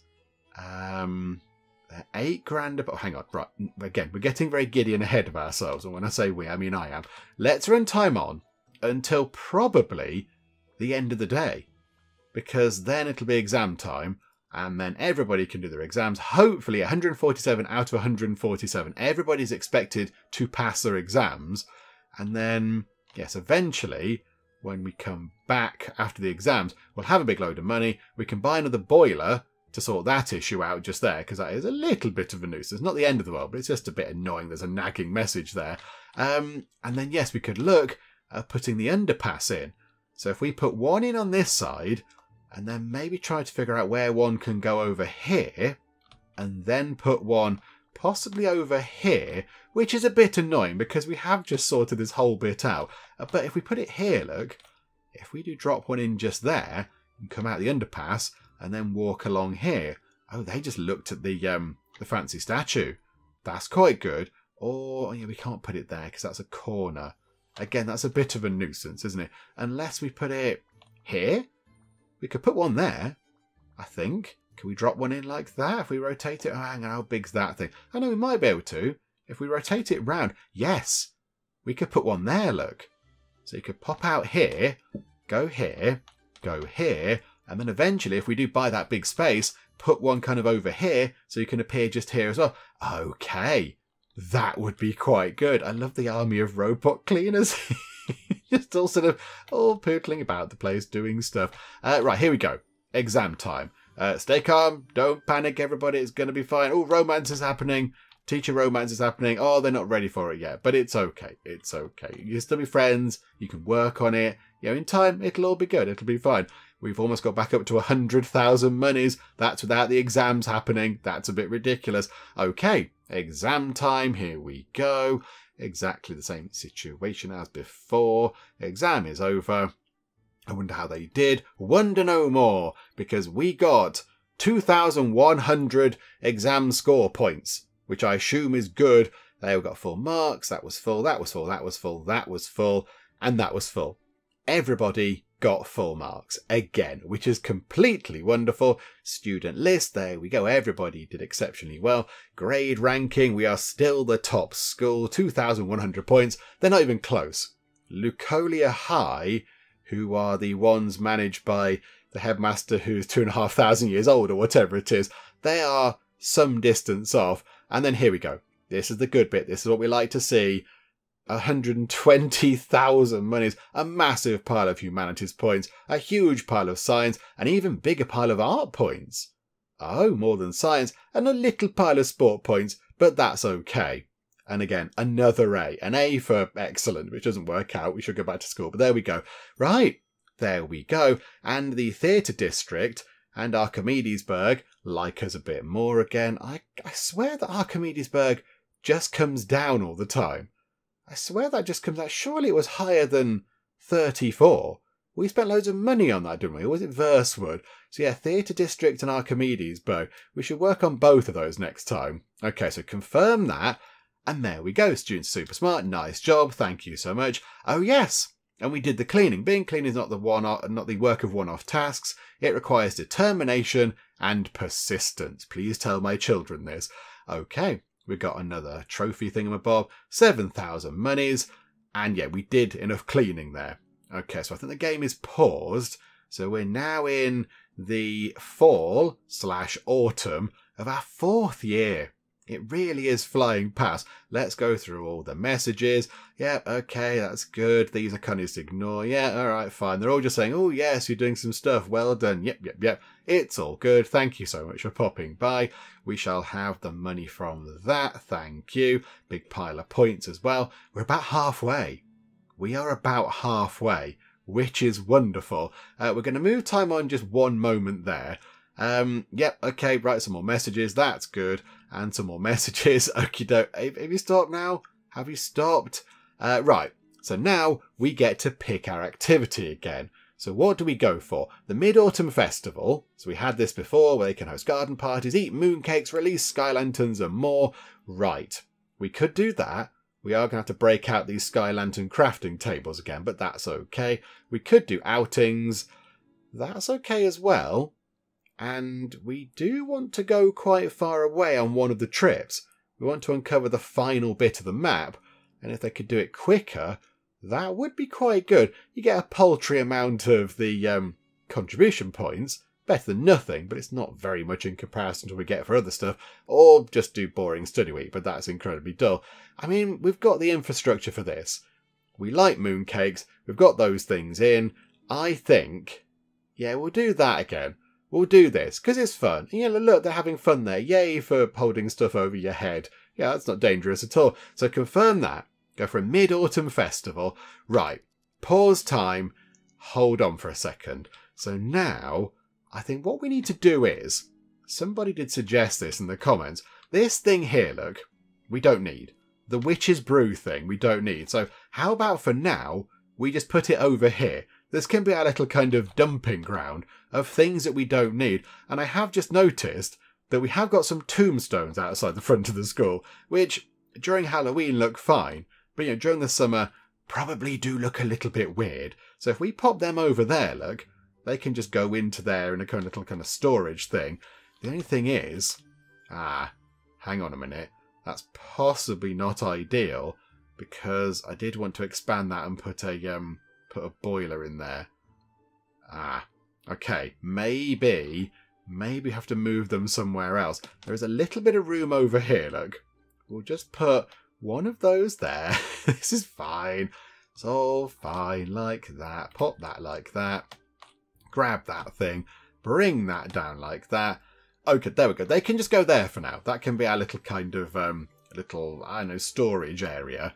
They're $8,000. Oh, hang on, right. Again, we're getting very giddy and ahead of ourselves. And when I say we, I mean I am. Let's run time on until probably the end of the day. Because then it'll be exam time. And then everybody can do their exams. Hopefully 147 out of 147. Everybody's expected to pass their exams. And then, yes, eventually, when we come back after the exams, we'll have a big load of money. We can buy another boiler to sort that issue out just there, because that is a little bit of a nuisance. Not the end of the world, but it's just a bit annoying. There's a nagging message there. And then, yes, we could look at putting the underpass in. So if we put one in on this side, and then maybe try to figure out where one can go over here, and then put one possibly over here, which is a bit annoying because we have just sorted this whole bit out. But if we put it here, look, if we do drop one in just there, and come out the underpass, and then walk along here. Oh, they just looked at the fancy statue. That's quite good. Or, yeah, we can't put it there because that's a corner. Again, that's a bit of a nuisance, isn't it? Unless we put it here. We could put one there, I think. Can we drop one in like that if we rotate it? Oh, hang on, how big's that thing? I know we might be able to. If we rotate it round, yes, we could put one there, look. So you could pop out here, go here, and then eventually, if we do buy that big space, put one kind of over here so you can appear just here as well. Okay, that would be quite good. I love the army of robot cleaners. Just all sort of all pootling about the place doing stuff. Right, here we go. Exam time. Stay calm. Don't panic, everybody. It's going to be fine. Oh, romance is happening. Teacher romance is happening. Oh, they're not ready for it yet. But it's okay. It's okay. You can still be friends. You can work on it. You know, in time, it'll all be good. It'll be fine. We've almost got back up to 100,000 monies. That's without the exams happening. That's a bit ridiculous. Okay, exam time. Here we go. Exactly the same situation as before. Exam is over. I wonder how they did. Wonder no more, because we got 2,100 exam score points, which I assume is good. They all got full marks. That was full, that was full, that was full, that was full, and that was full. Everybody got full marks again, which is completely wonderful. Student list, there we go. Everybody did exceptionally well. Grade ranking, we are still the top school, 2,100 points. They're not even close. Lucolia High, who are the ones managed by the headmaster who's 2,500 years old or whatever it is, they are some distance off. And then here we go. This is the good bit. This is what we like to see. 120,000 monies, a massive pile of humanities points, a huge pile of science, an even bigger pile of art points. Oh, more than science, and a little pile of sport points, but that's okay. And again, another A. An A for excellent, which doesn't work out. We should go back to school, but there we go. Right, there we go. And the theatre district and Archimedesburg like us a bit more again. I swear that Archimedesburg just comes down all the time. I swear that just comes out. Surely it was higher than 34. We spent loads of money on that, didn't we? Or was it Versewood? So yeah, Theatre District and Archimedesburg. We should work on both of those next time. Okay, so confirm that. And there we go. Students super smart. Nice job. Thank you so much. Oh yes. And we did the cleaning. Being clean is not the work of one-off tasks. It requires determination and persistence. Please tell my children this. Okay. We got another trophy thingamabob, 7,000 monies, and yeah, we did enough cleaning there. Okay, so I think the game is paused, so we're now in the fall/autumn of our 4th year. It really is flying past. Let's go through all the messages. Yep, okay, that's good. These are kind of just ignore. Yeah, all right, fine. They're all just saying, oh, yes, you're doing some stuff. Well done. Yep. It's all good. Thank you so much for popping by. We shall have the money from that. Thank you. Big pile of points as well. We're about halfway. We are about halfway, which is wonderful. We're going to move time on just one moment there. Yep, okay, write some more messages. That's good. And some more messages. Okie doke. Have you stopped now? Have you stopped? Right. So now we get to pick our activity again. So what do we go for? The Mid-Autumn Festival. So we had this before where they can host garden parties, eat mooncakes, release sky lanterns and more. Right. We could do that. We are going to have to break out these sky lantern crafting tables again, but that's okay. We could do outings. That's okay as well. And we do want to go quite far away on one of the trips. We want to uncover the final bit of the map, and if they could do it quicker, that would be quite good. You get a paltry amount of the contribution points, better than nothing, but it's not very much in comparison to what we get for other stuff, or just do boring study week, but that's incredibly dull. I mean, we've got the infrastructure for this. We like mooncakes, we've got those things in. I think, yeah, we'll do that again. We'll do this, because it's fun. You know, look, they're having fun there. Yay for holding stuff over your head. Yeah, that's not dangerous at all. So confirm that. Go for a Mid-Autumn Festival. Right. Pause time. Hold on for a second. So now, I think what we need to do is, somebody did suggest this in the comments. This thing here, look, we don't need. The Witch's Brew thing, we don't need. So how about for now, we just put it over here. This can be our little kind of dumping ground of things that we don't need. And I have just noticed that we have got some tombstones outside the front of the school, which during Halloween look fine. But, you know, during the summer, probably do look a little bit weird. So if we pop them over there, look, they can just go into there in a kind of little kind of storage thing. The only thing is, hang on a minute. That's possibly not ideal, because I did want to expand that and put a boiler in there. Okay, maybe have to move them somewhere else. There is a little bit of room over here, look. We'll just put one of those there. This is fine. It's all fine like that. Pop that like that. Grab that thing. Bring that down like that. Okay, there we go. They can just go there for now. That can be our little kind of, I don't know, storage area.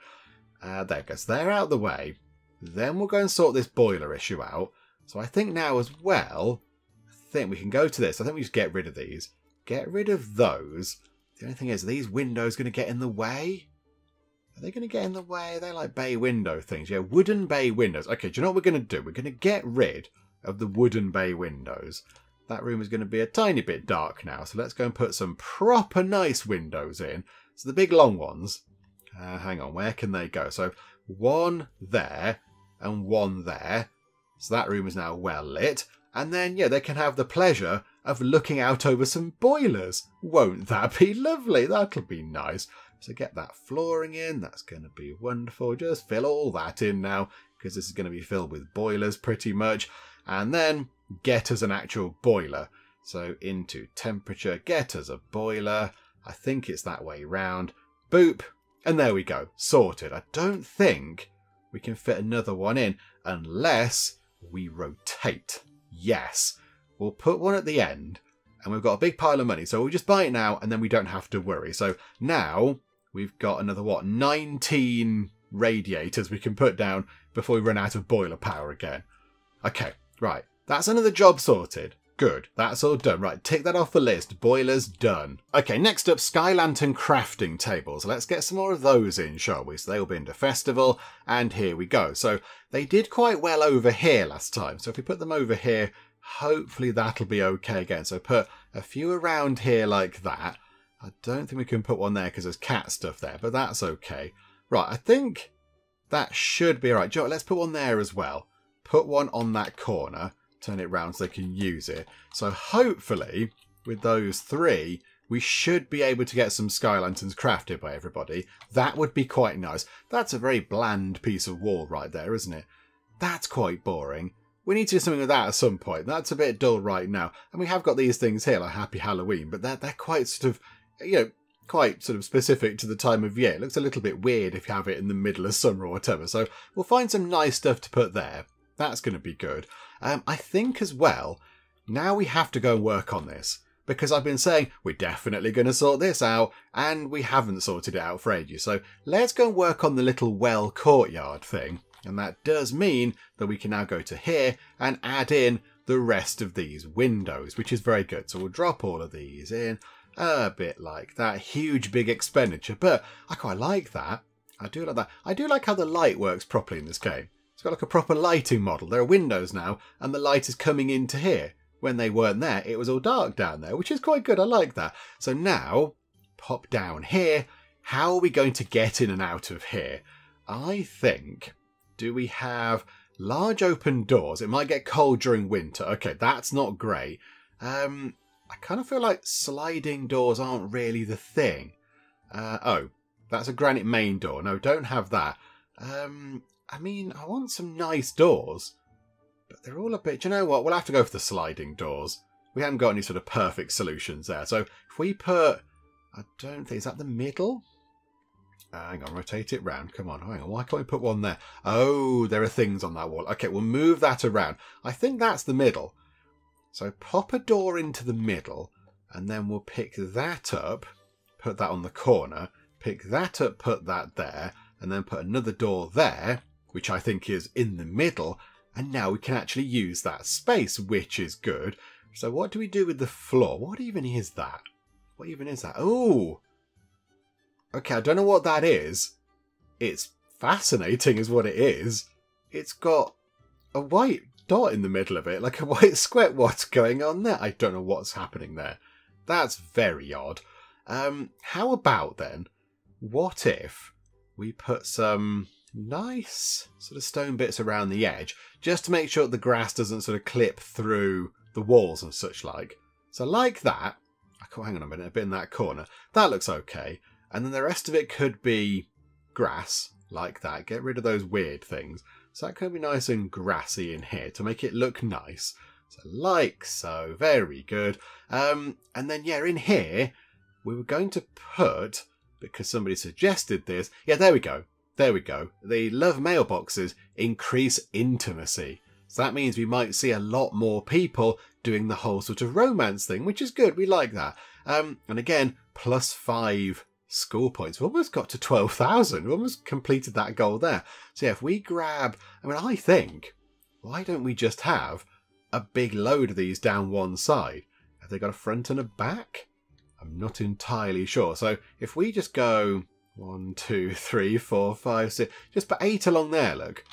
There it goes. They're out of the way. Then we'll go and sort this boiler issue out. So I think now as well, I think we can go to this. I think we just get rid of these. Get rid of those. The only thing is, are these windows going to get in the way? Are they going to get in the way? Are they like bay window things? Yeah, wooden bay windows. Okay, do you know what we're going to do? We're going to get rid of the wooden bay windows. That room is going to be a tiny bit dark now. So let's go and put some proper nice windows in. So the big long ones. Hang on, where can they go? So one there and one there. So that room is now well lit. And then, yeah, they can have the pleasure of looking out over some boilers. Won't that be lovely? That'll be nice. So get that flooring in. That's going to be wonderful. Just fill all that in now, because this is going to be filled with boilers pretty much. And then get us an actual boiler. So into temperature, get us a boiler. I think it's that way round. Boop. And there we go. Sorted. I don't think we can fit another one in unless we rotate. Yes. We'll put one at the end, and we've got a big pile of money. So we'll just buy it now, and then we don't have to worry. So now we've got another, 19 radiators we can put down before we run out of boiler power again. Okay, right. That's another job sorted. Good. That's all done. Right, tick that off the list. Boiler's done. Okay, next up, Sky Lantern crafting tables. Let's get some more of those in, shall we? So they'll be into festival, and here we go. So they did quite well over here last time. So if we put them over here, hopefully that'll be okay again. So put a few around here like that. I don't think we can put one there because there's cat stuff there, but that's okay. Right, I think that should be all right. Joe, let's put one there as well. Put one on that corner. Turn it round so they can use it. So hopefully, with those three, we should be able to get some sky lanterns crafted by everybody. That would be quite nice. That's a very bland piece of wall right there, isn't it? That's quite boring. We need to do something with that at some point. That's a bit dull right now. And we have got these things here, like Happy Halloween, but they're quite sort of, you know, quite sort of specific to the time of year. It looks a little bit weird if you have it in the middle of summer or whatever. So we'll find some nice stuff to put there. That's going to be good. I think as well, now we have to go and work on this. Because I've been saying, we're definitely going to sort this out, and we haven't sorted it out for ages. So let's go and work on the little well courtyard thing. And that does mean that we can now go to here and add in the rest of these windows, which is very good. So we'll drop all of these in a bit like that. Huge, big expenditure, but I quite like that. I do like that. I do like how the light works properly in this game. It's got like a proper lighting model. There are windows now, and the light is coming into here. When they weren't there, it was all dark down there, which is quite good. I like that. So now, pop down here. How are we going to get in and out of here? I think, do we have large open doors? It might get cold during winter. Okay, that's not great. I kind of feel like sliding doors aren't really the thing. Oh, that's a granite main door. No, don't have that. I mean, I want some nice doors. But they're all a bit... Do you know what? We'll have to go for the sliding doors. We haven't got any sort of perfect solutions there. So if we put... I don't think... Is that the middle? Hang on, rotate it round. Come on, hang on. Why can't we put one there? Oh, there are things on that wall. Okay, we'll move that around. I think that's the middle. So pop a door into the middle. And then we'll pick that up. Put that on the corner. Pick that up, put that there. And then put another door there. Which I think is in the middle. And now we can actually use that space, which is good. So what do we do with the floor? What even is that? What even is that? Oh! Okay, I don't know what that is. It's fascinating is what it is. It's got a white dot in the middle of it, like a white square. What's going on there? I don't know what's happening there. That's very odd. How about then, what if we put some... nice sort of stone bits around the edge just to make sure the grass doesn't sort of clip through the walls and such like. So like that. Hang on a minute, a bit in that corner. That looks okay. And then the rest of it could be grass like that. Get rid of those weird things. So that could be nice and grassy in here to make it look nice. So like so. Very good. And then yeah, in here we were going to put, because somebody suggested this. Yeah, there we go. There we go. The love mailboxes increase intimacy. So that means we might see a lot more people doing the whole sort of romance thing, which is good. We like that. And again, +5 school points. We've almost got to 12,000. We've almost completed that goal there. So yeah, if we grab... I mean, I think, why don't we just have a big load of these down one side? Have they got a front and a back? I'm not entirely sure. So if we just go... 1, 2, 3, 4, 5, 6. Just put 8 along there, look.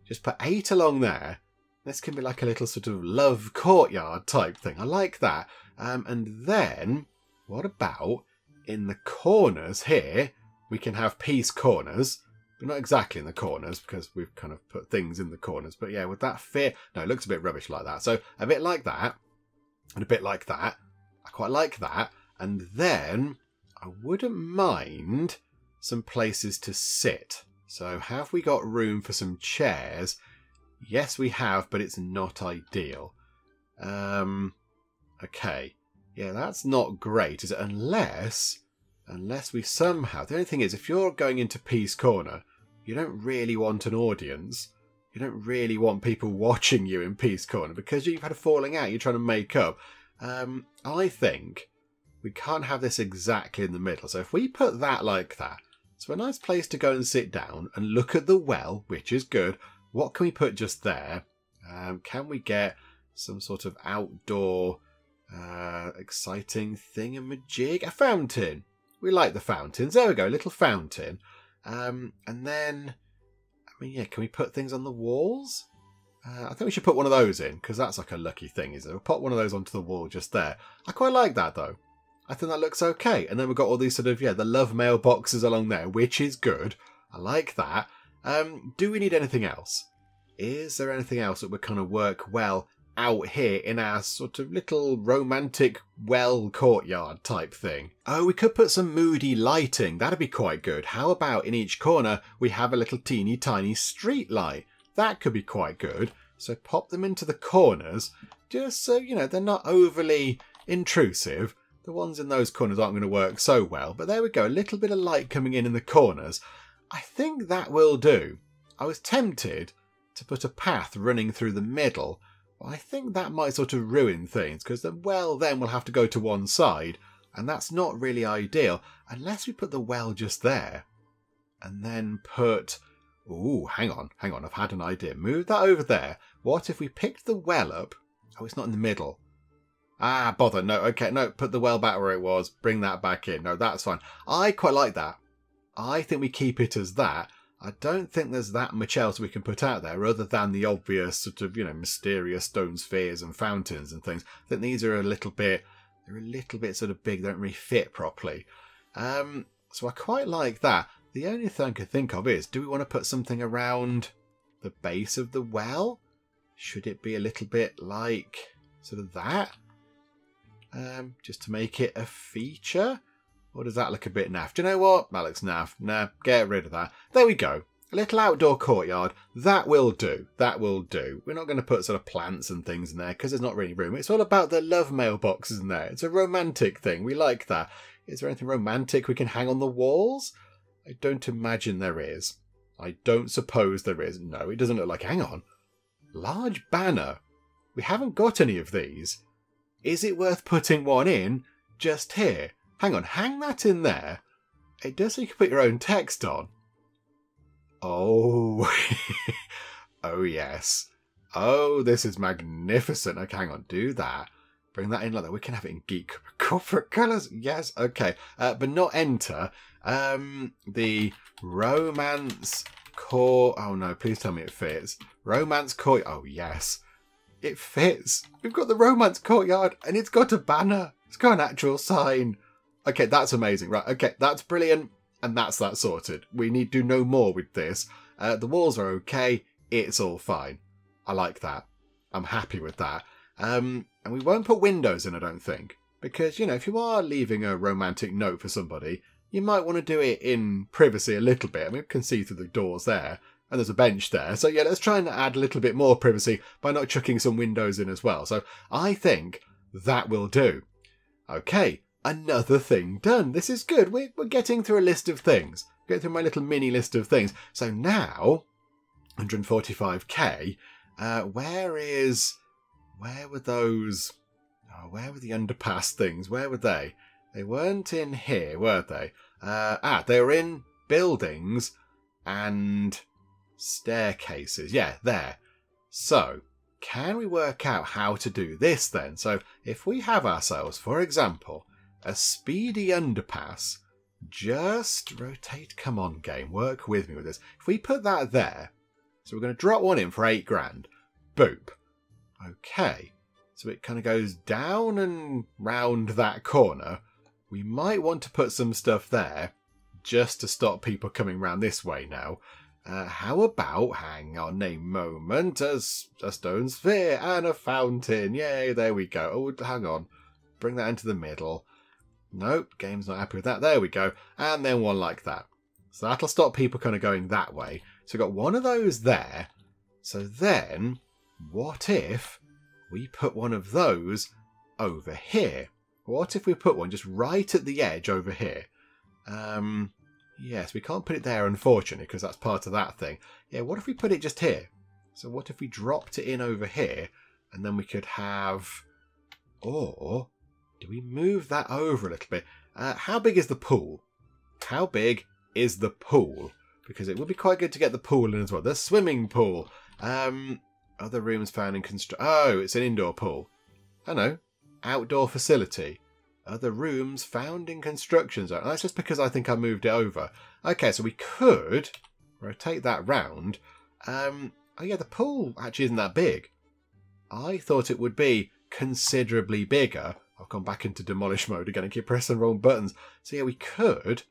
Just put 8 along there. This can be like a little sort of love courtyard type thing. I like that. And then, what about in the corners here? We can have peace corners. But not exactly in the corners because we've kind of put things in the corners. But yeah, would that fit? No, it looks a bit rubbish like that. So a bit like that. And a bit like that. I quite like that. And then I wouldn't mind... some places to sit. So have we got room for some chairs? Yes, we have, but it's not ideal. Okay. Yeah, that's not great, is it? Unless we somehow... The only thing is, if you're going into Peace Corner, you don't really want an audience. You don't really want people watching you in Peace Corner because you've had a falling out. You're trying to make up. I think we can't have this exactly in the middle. So if we put that like that, so a nice place to go and sit down and look at the well, which is good. What can we put just there? Can we get some sort of outdoor exciting thingamajig? A fountain. We like the fountains. There we go, a little fountain. And then, I mean, yeah, can we put things on the walls? I think we should put one of those in because that's like a lucky thing, isn't it? We'll put one of those onto the wall just there. I quite like that though. I think that looks okay. And then we've got all these sort of, yeah, the love mailboxes along there, which is good. I like that. Do we need anything else? Is there anything else that would kind of work well out here in our sort of little romantic well courtyard type thing? Oh, we could put some moody lighting. That'd be quite good. How about in each corner we have a little teeny tiny street light? That could be quite good. So pop them into the corners just so, you know, they're not overly intrusive. The ones in those corners aren't going to work so well. But there we go. A little bit of light coming in the corners. I think that will do. I was tempted to put a path running through the middle. But I think that might sort of ruin things. Because the well then will have to go to one side. And that's not really ideal. Unless we put the well just there. And then put... Ooh, hang on. I've had an idea. Move that over there. What if we picked the well up? Oh, it's not in the middle. Ah, bother. No, okay, no. Put the well back where it was. Bring that back in. No, that's fine. I quite like that. I think we keep it as that. I don't think there's that much else we can put out there other than the obvious sort of, mysterious stone spheres and fountains and things. I think these are a little bit sort of big. They don't really fit properly. So I quite like that. The only thing I could think of is, do we want to put something around the base of the well? Should it be a little bit like sort of that? Just to make it a feature? Or does that look a bit naff? Do you know what? That looks naff. Nah, get rid of that. There we go. A little outdoor courtyard. That will do. That will do. We're not going to put sort of plants and things in there because there's not really room. It's all about the love mailboxes in there. It's a romantic thing. We like that. Is there anything romantic we can hang on the walls? I don't imagine there is. I don't suppose there is. No, it doesn't look like... Hang on. Large banner. We haven't got any of these. Is it worth putting one in just here? Hang on, hang that in there. It does so you can put your own text on. Oh. Oh, yes. Oh, this is magnificent. Okay, hang on, do that. Bring that in like that. We can have it in Geek corporate colours. Yes, okay. But not enter. The Romance Court... Oh, no, please tell me it fits. Romance Court... Oh, yes. It fits. We've got the Romance Courtyard and it's got a banner. It's got an actual sign. Okay, that's amazing. Right, okay, that's brilliant. And that's that sorted. We need to do no more with this. The walls are okay. It's all fine. I like that. I'm happy with that. And we won't put windows in, I don't think. Because, if you are leaving a romantic note for somebody, you might want to do it in privacy a little bit. I mean, you can see through the doors there. And there's a bench there. So yeah, let's try and add a little bit more privacy by not chucking some windows in as well. So I think that will do. Okay, another thing done. This is good. We're getting through a list of things. Getting through my little mini list of things. So now, 145k, where were those... Oh, where were the underpass things? Where were they? They weren't in here, were they? They were in buildings and... staircases. Yeah, there. So, can we work out how to do this then? So, if we have ourselves, for example, a speedy underpass, just rotate. Come on, game. Work with me with this. If we put that there, so we're going to drop one in for 8 grand. Boop. Okay. So it kind of goes down and round that corner. We might want to put some stuff there just to stop people coming round this way now. How about, hang on a moment, a stone sphere and a fountain. Yay, there we go. Oh, hang on. Bring that into the middle. Nope, game's not happy with that. There we go. And then one like that. So that'll stop people kind of going that way. So we've got one of those there. So then, what if we put one of those over here? What if we put one just right at the edge over here? Yes, we can't put it there, unfortunately, because that's part of that thing. Yeah, what if we put it just here? So what if we dropped it in over here, and then we could have... Or, do we move that over a little bit? How big is the pool? How big is the pool? Because it would be quite good to get the pool in as well. The swimming pool. Other rooms found in Oh, it's an indoor pool. I know. Outdoor facility. Other rooms found in construction zone. That's just because I think I moved it over. Okay, so we could rotate that round. Oh yeah, the pool actually isn't that big. I thought it would be considerably bigger. I've gone back into demolish mode again and keep pressing the wrong buttons. So yeah, we could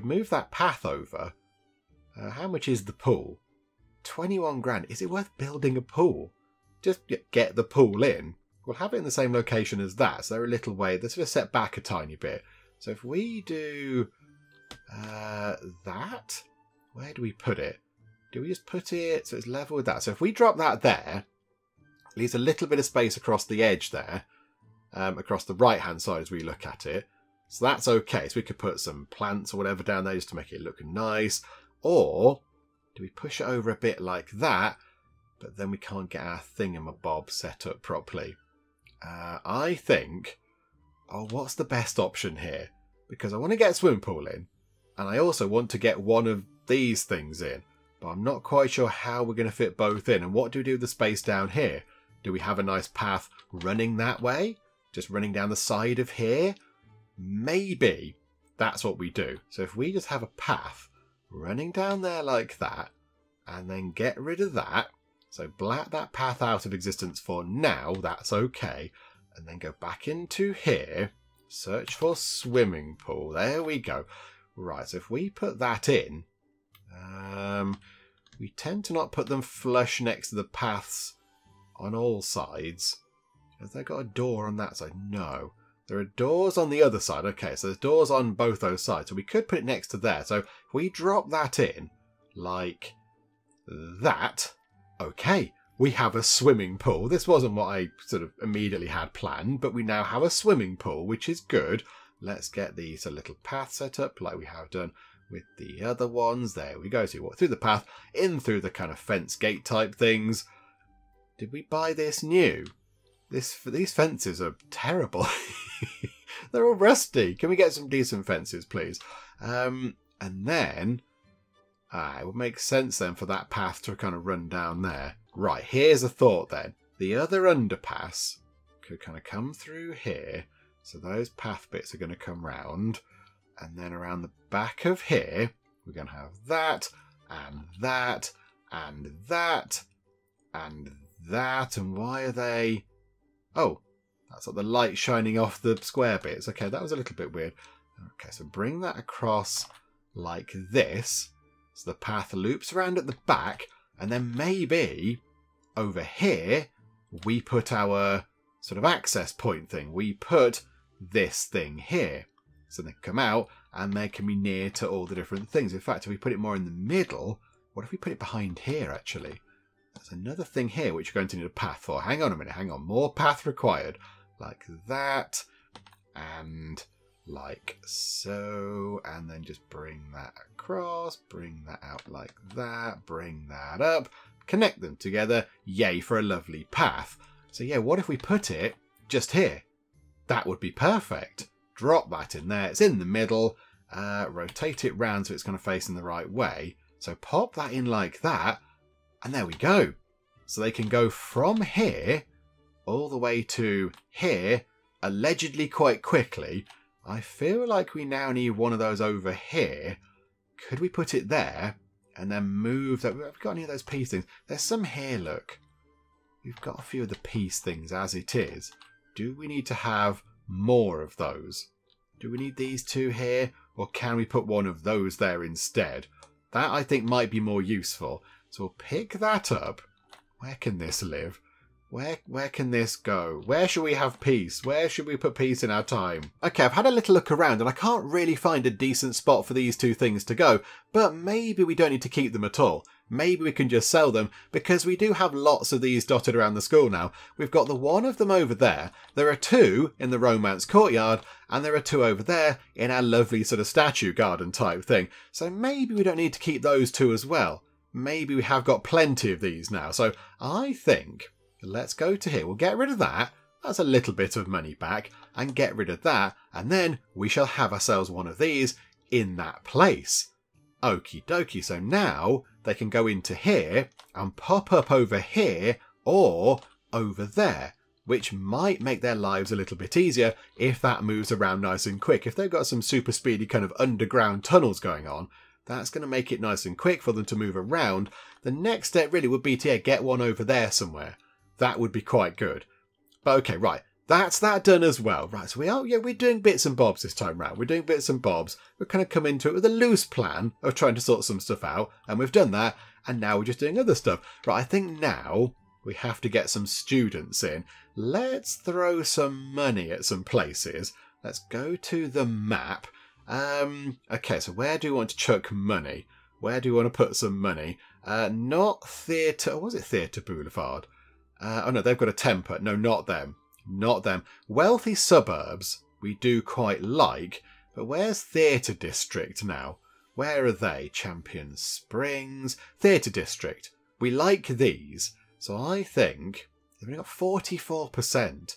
move that path over. How much is the pool? 21 grand. Is it worth building a pool? Just get the pool in. We'll have it in the same location as that. So they're a little way. They're sort of set back a tiny bit. So if we do that, where do we put it? Do we just put it so it's level with that? So if we drop that there, leaves a little bit of space across the edge there. across the right-hand side as we look at it. So that's okay. So we could put some plants or whatever down there just to make it look nice. Or do we push it over a bit like that, but then we can't get our thingamabob set up properly? I think, what's the best option here? Because I want to get a swimming pool in, and I also want to get one of these things in, but I'm not quite sure how we're going to fit both in. And what do we do with the space down here? Do we have a nice path running that way? Just running down the side of here? Maybe that's what we do. So if we just have a path running down there like that, and then get rid of that, so black that path out of existence for now, that's okay, and then go back into here, search for swimming pool, there we go. Right, so if we put that in, we tend to not put them flush next to the paths on all sides. Have they got a door on that side? No. There are doors on the other side. Okay, so there's doors on both those sides. So we could put it next to there. So if we drop that in, like that, okay, we have a swimming pool. This wasn't what I sort of immediately had planned, but we now have a swimming pool, which is good. Let's get the little path set up like we have done with the other ones. There we go. So you walk through the path, in through the kind of fence gate type things. Did we buy this new? These fences are terrible. They're all rusty. Can we get some decent fences, please? And then it would make sense then for that path to kind of run down there. Right, here's a thought then. The other underpass could kind of come through here. So those path bits are going to come round. And then around the back of here, we're going to have that, and that, and that, and that. And why are they... Oh, that's like the light shining off the square bits. Okay, that was a little bit weird. Okay, so bring that across like this. So the path loops around at the back. And then maybe over here, we put our sort of access point thing. We put this thing here. So they come out and they can be near to all the different things. In fact, if we put it more in the middle, what if we put it behind here, actually? There's another thing here which you're going to need a path for. Hang on a minute, hang on. More path required. Like that. And like so. And then just bring that across. Bring that out like that. Bring that up. Connect them together. Yay for a lovely path. So yeah, what if we put it just here? That would be perfect. Drop that in there. It's in the middle. Rotate it round so it's going to face in the right way. So pop that in like that. And there we go. So they can go from here all the way to here, allegedly quite quickly. I feel like we now need one of those over here. Could we put it there and then move that? Have we got any of those piece things? There's some here, look. We've got a few of the piece things as it is. Do we need to have more of those? Do we need these two here? Or can we put one of those there instead? That I think might be more useful. So we'll pick that up. Where can this live? Where can this go? Where should we have peace? Where should we put peace in our time? Okay, I've had a little look around and I can't really find a decent spot for these two things to go, but maybe we don't need to keep them at all. Maybe we can just sell them, because we do have lots of these dotted around the school now. We've got the one of them over there. There are two in the Romance Courtyard, and there are two over there in our lovely sort of statue garden type thing. So maybe we don't need to keep those two as well. Maybe we have got plenty of these now. So I think let's go to here. We'll get rid of that. That's a little bit of money back, and get rid of that. And then we shall have ourselves one of these in that place. Okie dokie. So now they can go into here and pop up over here or over there, which might make their lives a little bit easier if that moves around nice and quick. If they've got some super speedy kind of underground tunnels going on, that's going to make it nice and quick for them to move around. The next step really would be to get one over there somewhere. That would be quite good. But okay, right. That's that done as well. Right, so we're doing bits and bobs this time round. We're doing bits and bobs. We're kind of come into it with a loose plan of trying to sort some stuff out. And we've done that. And now we're just doing other stuff. Right, I think now we have to get some students in. Let's throw some money at some places. Let's go to the map. Okay, so where do we want to chuck money? Where do we want to put some money? Not Theatre... Or was it Theatre Boulevard? Oh no, they've got a temper. No, not them. Not them. Wealthy suburbs we do quite like, but where's Theatre District now? Where are they? Champion Springs, Theatre District. We like these, so I think they've only got 44%.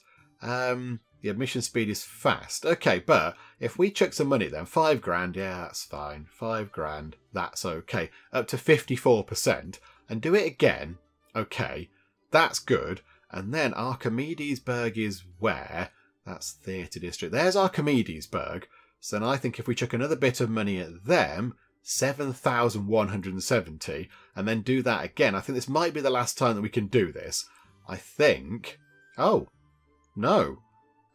The admission speed is fast. Okay, but if we chuck some money at them, 5 grand, yeah, that's fine. 5 grand, that's okay. Up to 54%. And do it again. Okay, that's good. And then Archimedesburg is where? That's Theatre District. There's Archimedesburg. So then I think if we chuck another bit of money at them, 7,170, and then do that again. I think this might be the last time that we can do this. I think... Oh, no.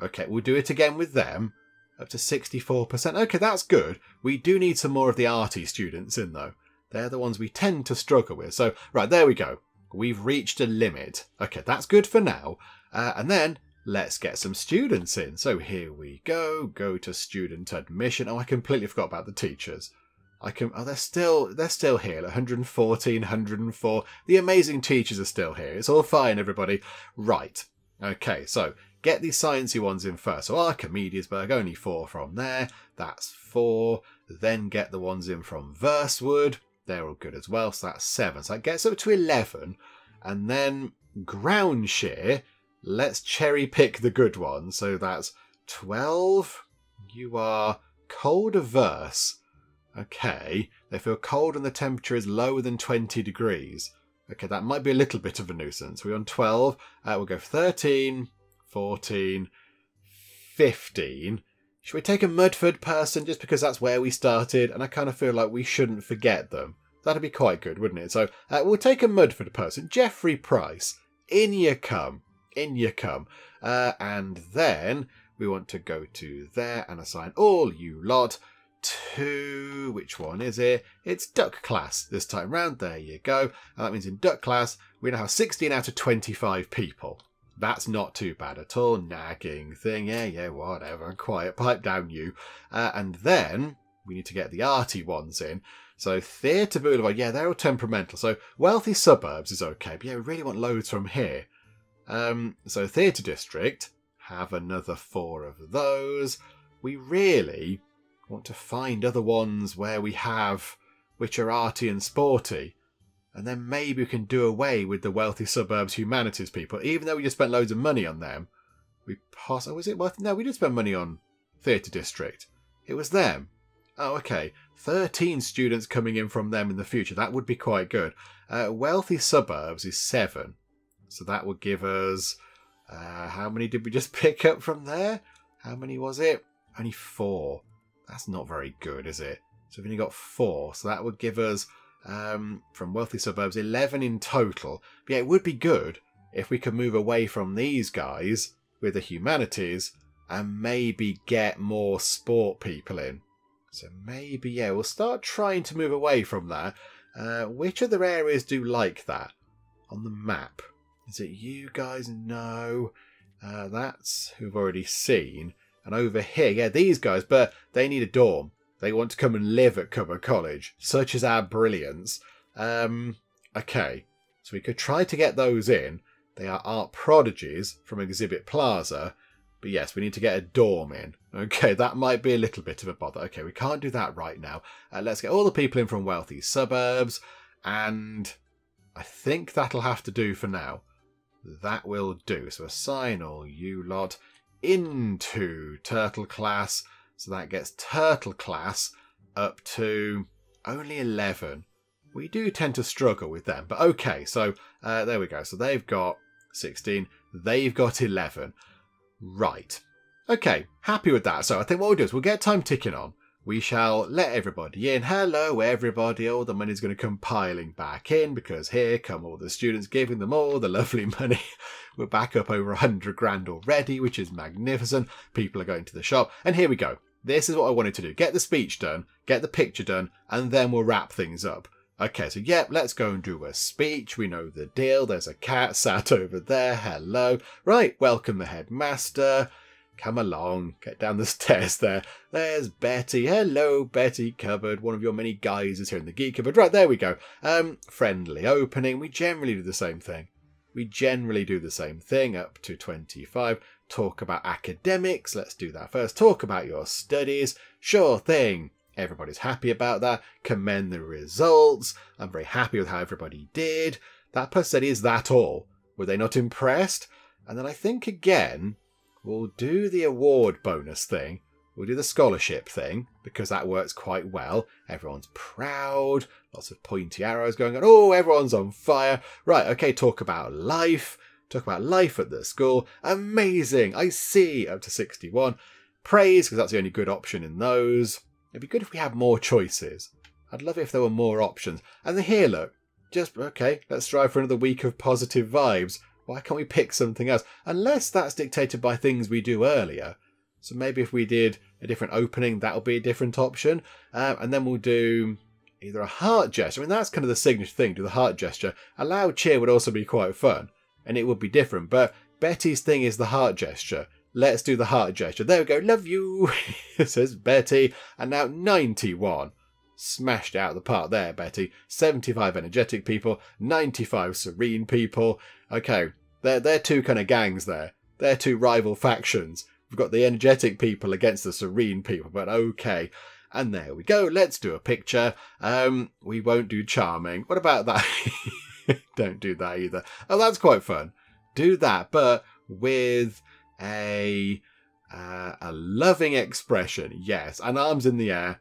Okay, we'll do it again with them. Up to 64%. Okay, that's good. We do need some more of the arty students in, though. They're the ones we tend to struggle with. So, right, there we go. We've reached a limit. Okay, that's good for now. And then let's get some students in. So here we go. Go to student admission. Oh, I completely forgot about the teachers. Oh, they're still here. 114, 104. The amazing teachers are still here. It's all fine, everybody. Right. Okay, so get these sciencey ones in first. So Archimedesburg, only 4 from there. That's 4. Then get the ones in from Versewood. They're all good as well. So that's 7. So that gets up to 11. And then Groundshire. Let's cherry pick the good ones. So that's 12. You are cold averse. Okay. They feel cold and the temperature is lower than 20 degrees. Okay, that might be a little bit of a nuisance. We're on 12. We'll go 13, 14, 15. Should we take a Mudford person just because that's where we started? And I kind of feel like we shouldn't forget them. That'd be quite good, wouldn't it? So we'll take a Mudford person. Jeffrey Price. In you come. In you come. And then we want to go to there and assign all you lot to... Which one is it? It's Duck class this time round. There you go. And that means in Duck class, we now have 16 out of 25 people. That's not too bad at all. Nagging thing. Yeah, whatever. Quiet. Pipe down, you. And then we need to get the arty ones in. So Theatre Boulevard. Yeah, they're all temperamental. So wealthy suburbs is okay. But yeah, we really want loads from here. So Theatre District. Have another 4 of those. We really want to find other ones where we have, which are arty and sporty. And then maybe we can do away with the wealthy suburbs humanities people. Even though we just spent loads of money on them. Was it worth? No, we did spend money on Theatre District. It was them. Oh, okay. 13 students coming in from them in the future. That would be quite good. Wealthy suburbs is 7. So that would give us... how many did we just pick up from there? How many was it? Only 4. That's not very good, is it? So we've only got 4. So that would give us... from wealthy suburbs, 11 in total. But yeah, it would be good if we could move away from these guys with the humanities and maybe get more sport people in. So maybe, yeah, we'll start trying to move away from that. Which other areas do like that on the map? Is it you guys? No. That's who we've already seen. And over here, yeah, these guys, but they need a dorm. They want to come and live at Cupboard College. Such is our brilliance. Okay, so we could try to get those in. They are art prodigies from Exhibit Plaza. But yes, we need to get a dorm in. Okay, that might be a little bit of a bother. Okay, we can't do that right now. Let's get all the people in from wealthy suburbs. And I think that'll have to do for now. That will do. So assign all you lot into Turtle class. So that gets Turtle class up to only 11. We do tend to struggle with them. But okay, so there we go. So they've got 16. They've got 11. Right. Okay, happy with that. So I think what we'll do is we'll get time ticking on. We shall let everybody in. Hello, everybody. All the money's going to come piling back in because here come all the students giving them all the lovely money. We're back up over 100 grand already, which is magnificent. People are going to the shop. And here we go. This is what I wanted to do. Get the speech done, get the picture done, and then we'll wrap things up. Okay, so yep, let's go and do a speech. We know the deal. There's a cat sat over there. Hello. Right, welcome the headmaster. Come along, get down the stairs there. There's Betty. Hello, Betty Cupboard. One of your many guys is here in the Geek Cupboard. Right, there we go. Friendly opening. We generally do the same thing. We generally do the same thing up to 25. talk about academics. Let's do that first. Talk about your studies. Sure thing. Everybody's happy about that. Commend the results. I'm very happy with how everybody did. That person said, is that all? Were they not impressed? And then I think again, we'll do the award bonus thing. We'll do the scholarship thing, because that works quite well. Everyone's proud. Lots of pointy arrows going on. Oh, everyone's on fire. Right, okay, talk about life. Talk about life at the school. Amazing. I see. Up to 61. Praise, because that's the only good option in those. It'd be good if we had more choices. I'd love it if there were more options. And then here, look. Just, okay, let's strive for another week of positive vibes. Why can't we pick something else? Unless that's dictated by things we do earlier. So maybe if we did a different opening, that'll be a different option. And then we'll do either a heart gesture. I mean, that's kind of the signature thing, do the heart gesture. A loud cheer would also be quite fun. And it would be different. But Betty's thing is the heart gesture. Let's do the heart gesture. There we go. Love you, says Betty. And now 91. Smashed out the park there, Betty. 75 energetic people. 95 serene people. Okay, they're two kind of gangs there. They're two rival factions. We've got the energetic people against the serene people, but okay. And there we go. Let's do a picture. We won't do charming. What about that? Don't do that either. Oh, that's quite fun. Do that, but with a loving expression. Yes, and arms in the air.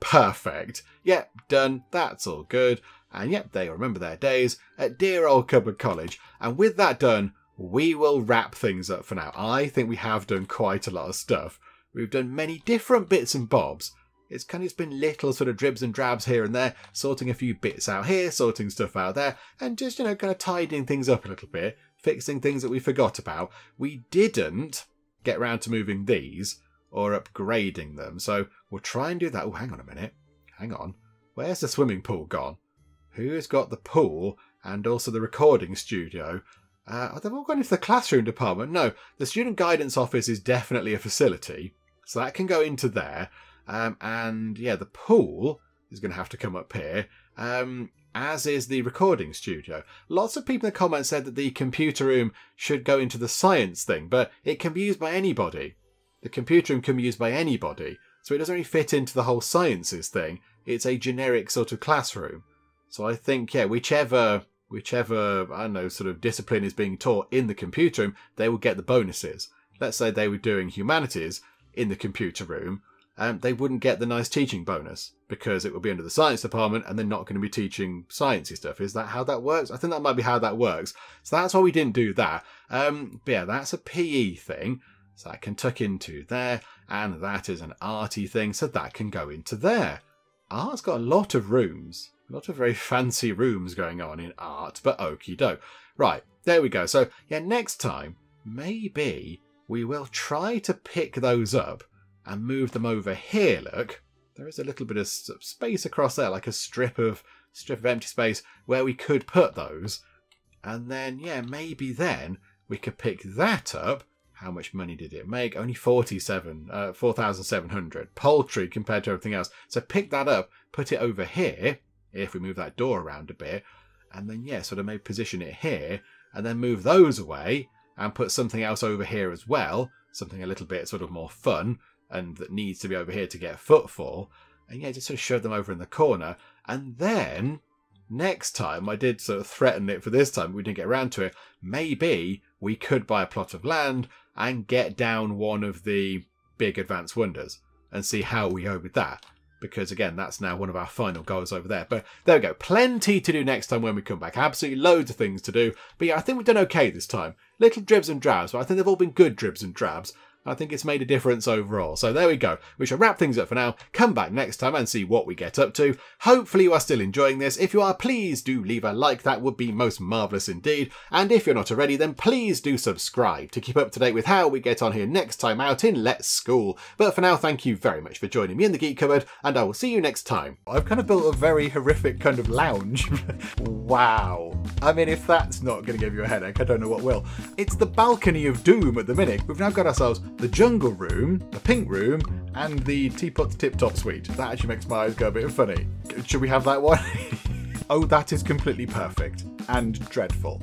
Perfect. Yep, done. That's all good. And yep, they remember their days at dear old Cupboard College. And with that done, we will wrap things up for now. I think we have done quite a lot of stuff. We've done many different bits and bobs. It's been little sort of dribs and drabs here and there, sorting a few bits out here, sorting stuff out there, and just, kind of tidying things up a little bit, fixing things that we forgot about. We didn't get round to moving these or upgrading them, so we'll try and do that. Oh, hang on a minute. Hang on. Where's the swimming pool gone? Who's got the pool and also the recording studio? They've all gone into the classroom department. No, the student guidance office is definitely a facility, so that can go into there. And yeah, the pool is going to have to come up here, as is the recording studio. Lots of people in the comments said that the computer room should go into the science thing, but it can be used by anybody. The computer room can be used by anybody, so it doesn't really fit into the whole sciences thing. It's a generic sort of classroom. So I think, yeah, whichever, I don't know, sort of discipline is being taught in the computer room, they will get the bonuses. Let's say they were doing humanities in the computer room, they wouldn't get the nice teaching bonus because it will be under the science department and they're not going to be teaching sciencey stuff. Is that how that works? I think that might be how that works. So that's why we didn't do that. But yeah, that's a PE thing. So that can tuck into there. And that is an arty thing. So that can go into there. Art's got a lot of rooms. A lot of very fancy rooms going on in art, but okie doke. Right, there we go. So, yeah, next time, maybe we will try to pick those up and move them over here. Look, there is a little bit of space across there, like a strip of empty space where we could put those. And then, yeah, maybe then we could pick that up. How much money did it make? Only 4,700. Paltry compared to everything else. So pick that up, put it over here. If we move that door around a bit, and then, yeah, sort of maybe position it here, and then move those away, and put something else over here as well, something a little bit sort of more fun, and that needs to be over here to get footfall, and yeah, just sort of shove them over in the corner, and then, next time, I did sort of threaten it for this time, but we didn't get around to it, maybe we could buy a plot of land, and get down one of the big advanced wonders, and see how we go with that. Because, again, that's now one of our final goals over there. But there we go. Plenty to do next time when we come back. Absolutely loads of things to do. But yeah, I think we've done okay this time. Little dribs and drabs, but I think they've all been good dribs and drabs. I think it's made a difference overall. So there we go. We shall wrap things up for now. Come back next time and see what we get up to. Hopefully you are still enjoying this. If you are, please do leave a like. That would be most marvellous indeed. And if you're not already, then please do subscribe to keep up to date with how we get on here next time out in Let's School. But for now, thank you very much for joining me in the Geek Cupboard, and I will see you next time. I've kind of built a very horrific kind of lounge. Wow. I mean, if that's not going to give you a headache, I don't know what will. It's the balcony of doom at the minute. We've now got ourselves the jungle room, the pink room, and the teapot tip-top suite. That actually makes my eyes go a bit funny. Should we have that one? Oh, that is completely perfect and dreadful.